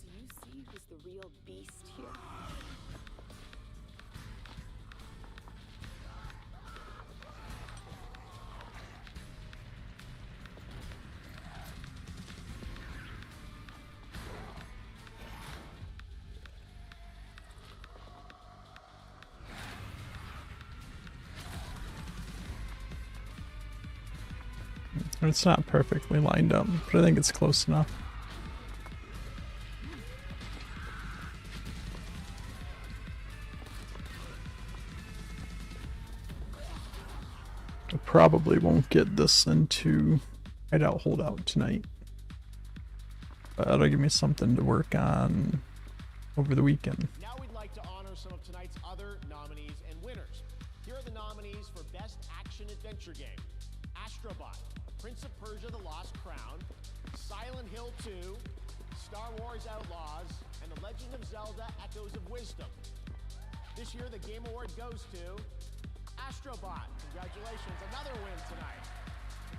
Do you see who's the real beast here? It's not perfectly lined up, but I think it's close enough. I probably won't get this into Hideout Holdout tonight, but that'll give me something to work on over the weekend. Now we'd like to honor some of tonight's other nominees and winners. Here are the nominees for Best Action Adventure Game: Astrobot, Prince of Persia: The Lost Crown, Silent Hill 2, Star Wars Outlaws, and The Legend of Zelda: Echoes of Wisdom. This year, the Game Award goes to Astrobot. Congratulations, another win tonight.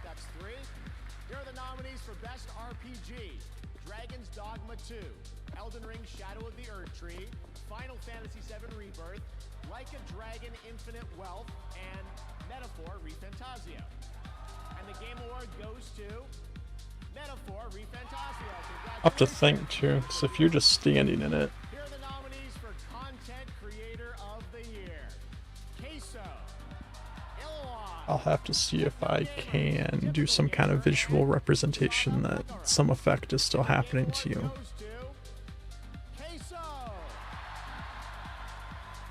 That's 3. Here are the nominees for Best RPG: Dragon's Dogma 2, Elden Ring: Shadow of the Erdtree, Final Fantasy VII Rebirth, Like a Dragon: Infinite Wealth, and Metaphor: ReFantazio. And the Game Award goes to Metaphor: ReFantazio. I'll have to think too, because if you're just standing in it, Here are the nominees for Content Creator of the Year: Queso, Illawan, I'll have to see if I can do some kind of visual representation that some effect is still happening to you. Queso.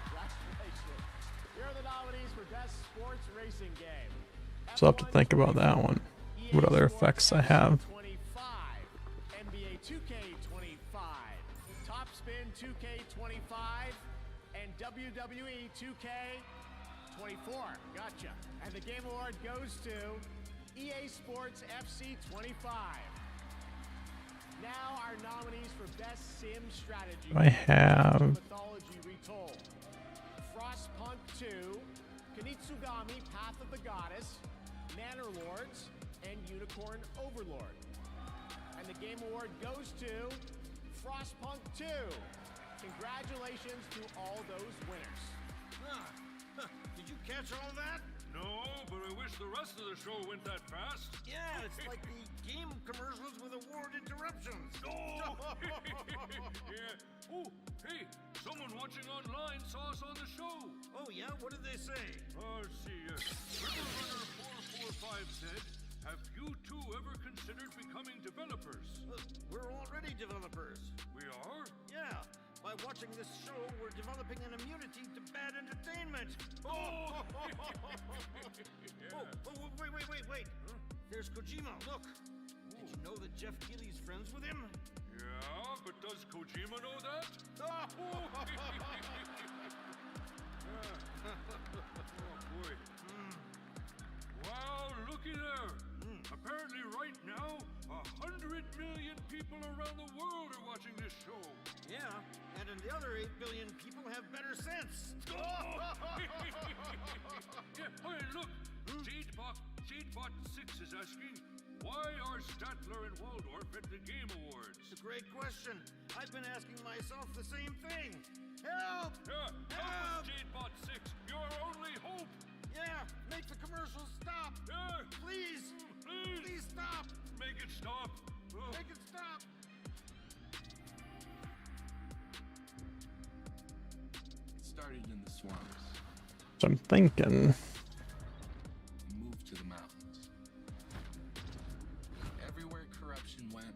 Congratulations. Here are the nominees for Best Sports Racing Game: So I'll have to think about that one. What other effects I have. 25, NBA 2K25, Top Spin 2K25, and WWE 2K24. Gotcha. And the Game Award goes to EA Sports FC 25. Now our nominees for Best Sim Strategy. I have Mythology Retold: Frostpunk 2, Kunitsugami: Path of the Goddess, Manor Lords, and Unicorn Overlord. And the Game Award goes to Frostpunk 2. Congratulations to all those winners. Did you catch all that? No, but I wish the rest of the show went that fast. Yeah, it's like the game commercials with award interruptions. Oh! Yeah. Oh, hey, someone watching online saw us on the show. Oh, yeah? What did they say? Let's see. Riverrunner445 said, "Have you two ever considered becoming developers?" We're already developers. We are? Yeah. By watching this show, we're developing an immunity to bad entertainment. Oh! Wait. Huh? There's Kojima, look. Did you know that Jeff Keighley's friends with him? Yeah, but does Kojima know that? Oh, Oh boy. Wow, looky there. Apparently people around the world are watching this show. Yeah, and the other 8 billion people have better sense. Yeah, hey, look, Jadebot 6 is asking, why are Statler and Waldorf at the Game Awards? It's a great question. I've been asking myself the same thing. Help! Yeah, help us, Jadebot 6. You're our only hope. Yeah, make the commercials stop. Yeah. Please. Please stop. Make it stop. Make it stop. It started in the swamps. So I'm thinking. Moved to the mountains. Everywhere corruption went,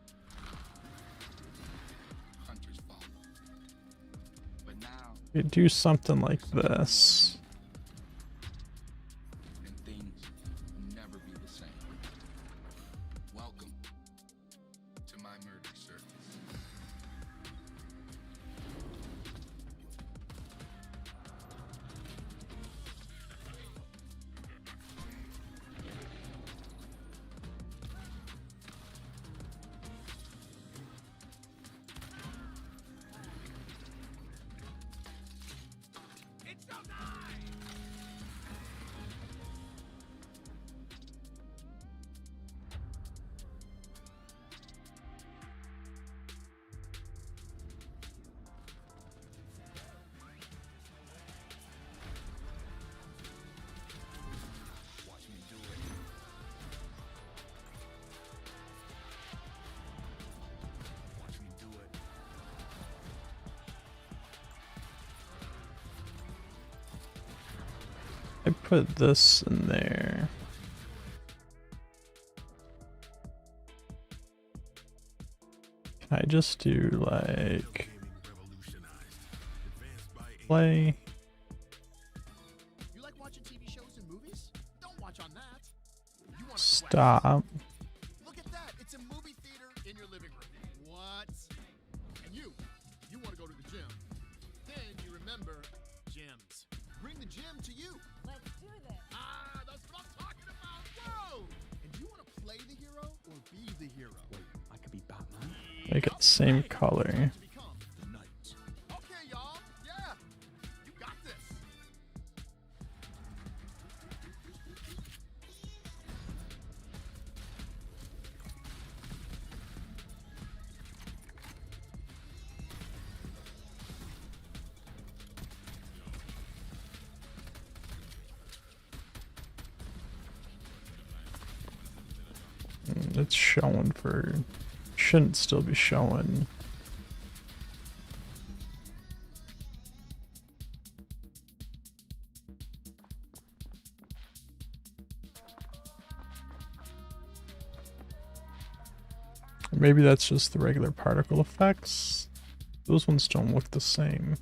hunters followed. But now We do something like this. and things will never be the same. Welcome to my murder service. It's so nice! Watch me do it. Watch me do it. I put this in there. Can I just do like play? You like watching TV shows and movies? Don't watch on that. You want Stop. Look at that. It's a movie theater in your living room. What? And you want to go to the gym. Then you remember gyms. Bring the gym to you. Let's do this. Ah, that's what I'm talking about. Whoa! And do you want to play the hero or be the hero? Wait, I could be Batman. Make it the same color. The knight. Okay, y'all. Yeah. You got this. It's showing for. Shouldn't still be showing. Maybe that's just the regular particle effects. Those ones don't look the same.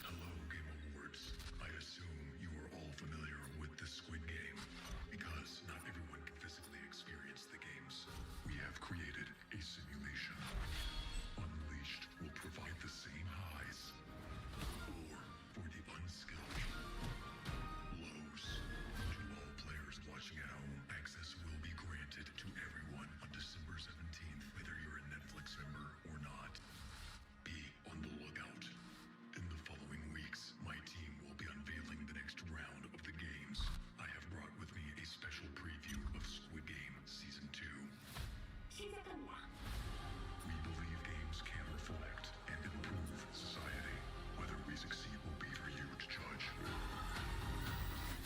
Hello, Game Awards. I assume you are all familiar with the Squid Game. Because not everyone can physically experience the games, we have created a simulation. Unleashed will provide the same highs, or for the unskilled, lows. To all players watching at home, access will be granted to everyone on December 17th, whether you're a Netflix member or not. Be on the lookout. In the following weeks, my team will be unveiling the next round of the games. I have brought with me a special preview of Squid Game Season 2. We believe games can reflect and improve society. Whether we succeed will be for you to judge.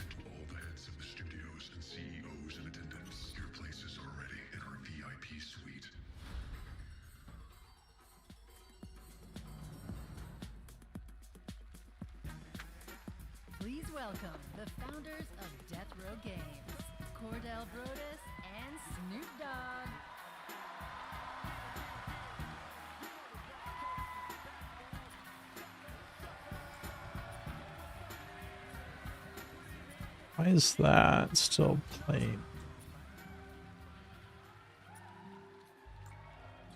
And to all the heads of the studios and CEOs in attendance, your places are ready in our VIP suite. Please welcome the founders of Death Row Games, Cordell Brodus and Snoop Dogg. Why is that still playing?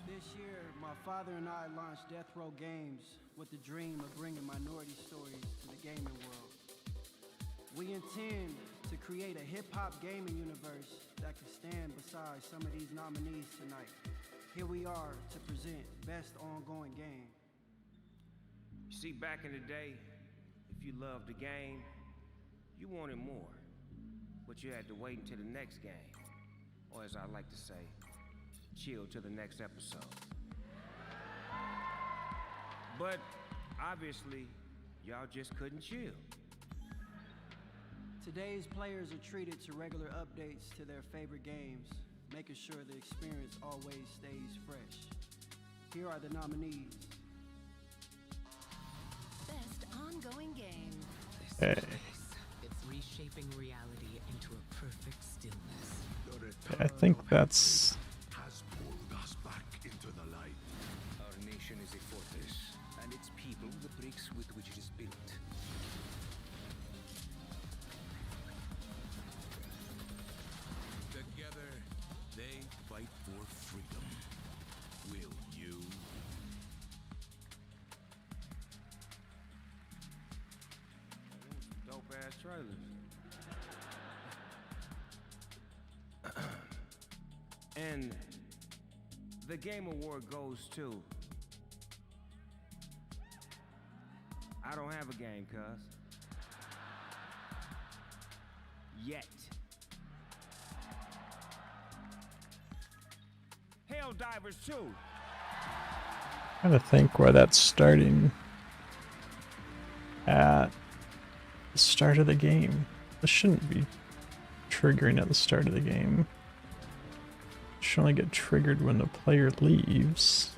This year, my father and I launched Death Row Games with the dream of bringing minority stories to the gaming world. We intend to create a hip-hop gaming universe that can stand beside some of these nominees tonight. Here we are to present Best Ongoing Game. You see, back in the day, if you loved the game, you wanted more. But you had to wait until the next game. Or as I like to say, chill till the next episode. But obviously, y'all just couldn't chill. Today's players are treated to regular updates to their favorite games, making sure the experience always stays fresh. Here are the nominees. Best Ongoing Game. Hey. It's reshaping reality into a perfect stillness. I think that's... has pulled us back into the light. Our nation is a fortress, and its people the bricks with which it is built. Together, they fight for freedom. Will you? Dope ass trailers. And the Game Award goes to... I don't have a game, cuz. Yet. Helldivers 2. Trying to think where that's starting at the start of the game. This shouldn't be triggering at the start of the game. It should only get triggered when the player leaves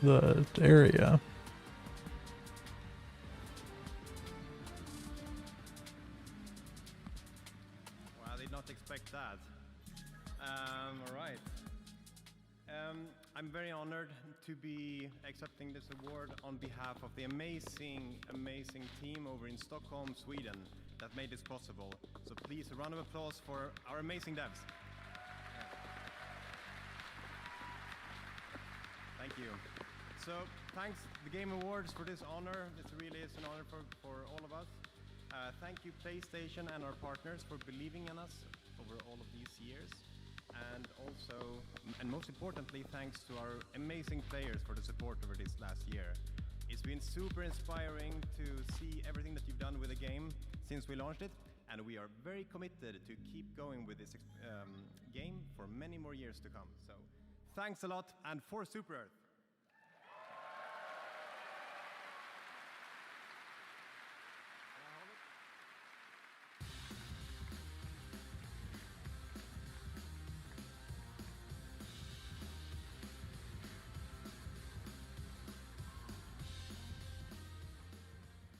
the area. Well, I did not expect that. Alright. I'm very honored to be accepting this award on behalf of the amazing team over in Stockholm, Sweden that made this possible. So please, a round of applause for our amazing devs. Thank you. So thanks the Game Awards for this honor. It really is an honor for all of us. Thank you PlayStation and our partners for believing in us over all of these years. And also, and most importantly, thanks to our amazing players for the support over this last year. It's been super inspiring to see everything that you've done with the game since we launched it, and we are very committed to keep going with this game for many more years to come. So thanks a lot, and for Super Earth.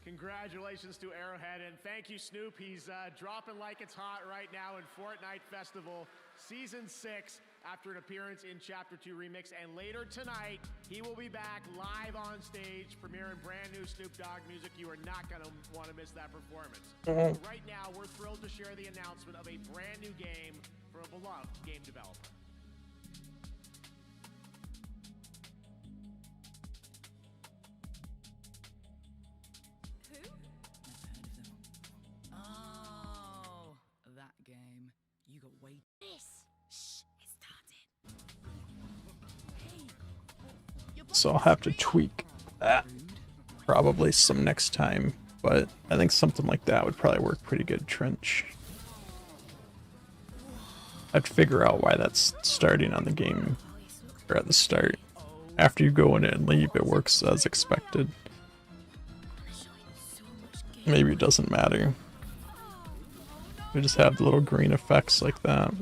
Congratulations to Arrowhead, and thank you, Snoop. He's dropping like it's hot right now in Fortnite Festival Season 6 after an appearance in Chapter 2 Remix. And later tonight, he will be back live on stage, premiering brand new Snoop Dogg music. You are not going to want to miss that performance. So right now, we're thrilled to share the announcement of a brand new game from a beloved game developer. Oh, that game. You got way. Shh, it started. So I'll have to tweak that probably some next time, but I think something like that would probably work pretty good. Trench. I have to figure out why that's starting on the game, or at the start. After you go in it and leave, it works as expected. Maybe it doesn't matter. We just have the little green effects like that.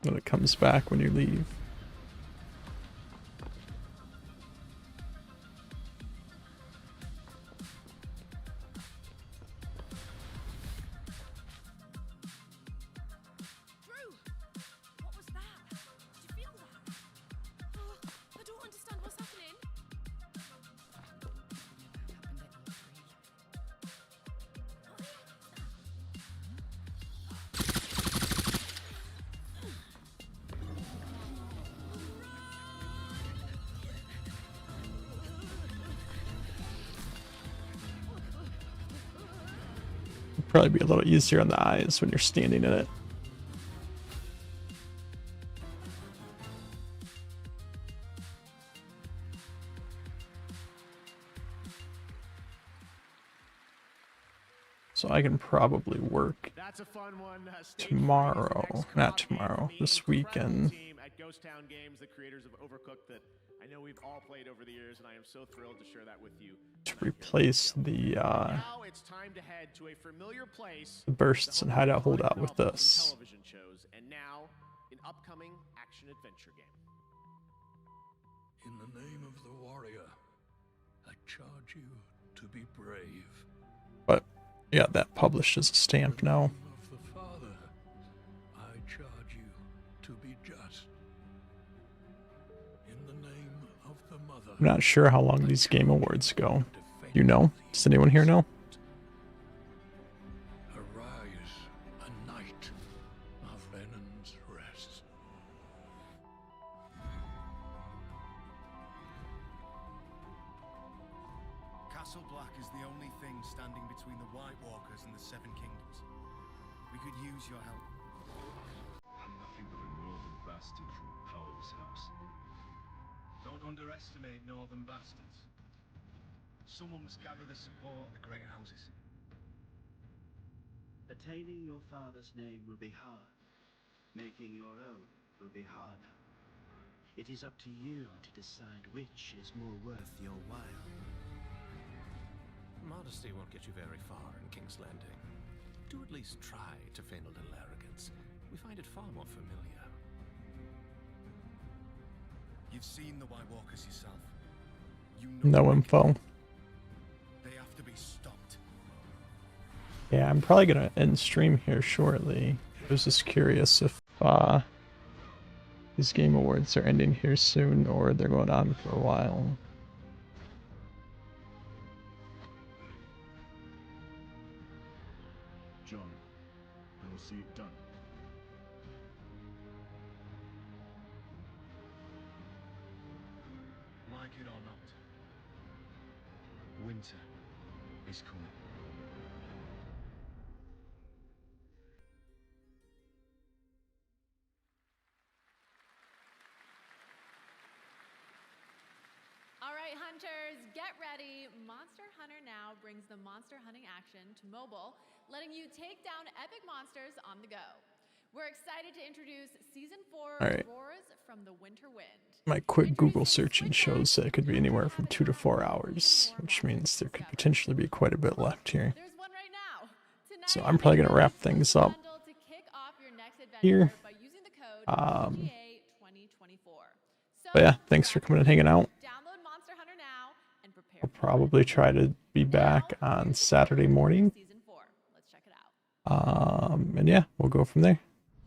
When it comes back when you leave. Probably be a little easier on the eyes when you're standing in it. So I can probably work tomorrow, not tomorrow, this weekend. At Ghost Town Games, the creators of Overcooked that I know we've all played over the years, and I am so thrilled to share that with you. To replace Now it's time to head to a familiar place. the bursts and hideout holdout with this. Television shows, and now an upcoming action adventure game. In the name of the warrior, I charge you to be brave. But yeah, that published as a stamp now. Of the Father, I charge you to be just. In the name of the Mother, I'm not sure how long these Game Awards go. You know? Does anyone here know? arise, a night of Venon's rest. Castle Black is the only thing standing between the White Walkers and the Seven Kingdoms. We could use your help. I'm nothing but a northern bastard from Powell's house. Don't underestimate northern bastards. Someone must gather the support of the great houses. Attaining your father's name will be hard. Making your own will be harder. It is up to you to decide which is more worth your while. Modesty won't get you very far in King's Landing. Do at least try to feign a little arrogance. We find it far more familiar. You've seen the White Walkers yourself. No info. They have to be stopped. Yeah, I'm probably gonna end stream here shortly. I was just curious if these Game Awards are ending here soon or they're going on for a while. John, I will see it done. Like it or not, winter is coming. All right, hunters, get ready. Monster Hunter Now brings the monster hunting action to mobile, letting you take down epic monsters on the go. We're excited to introduce Season 4 All right. Roars from the Winter Wind. My quick Google searching shows that it could be anywhere from 2 to 4 hours, which means there could potentially be quite a bit left here. So I'm probably gonna wrap things up here. But yeah, thanks for coming and hanging out. I'll probably try to be back on Saturday morning. And yeah, we'll go from there.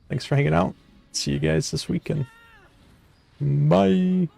Thanks for hanging out. See you guys this weekend. Bye.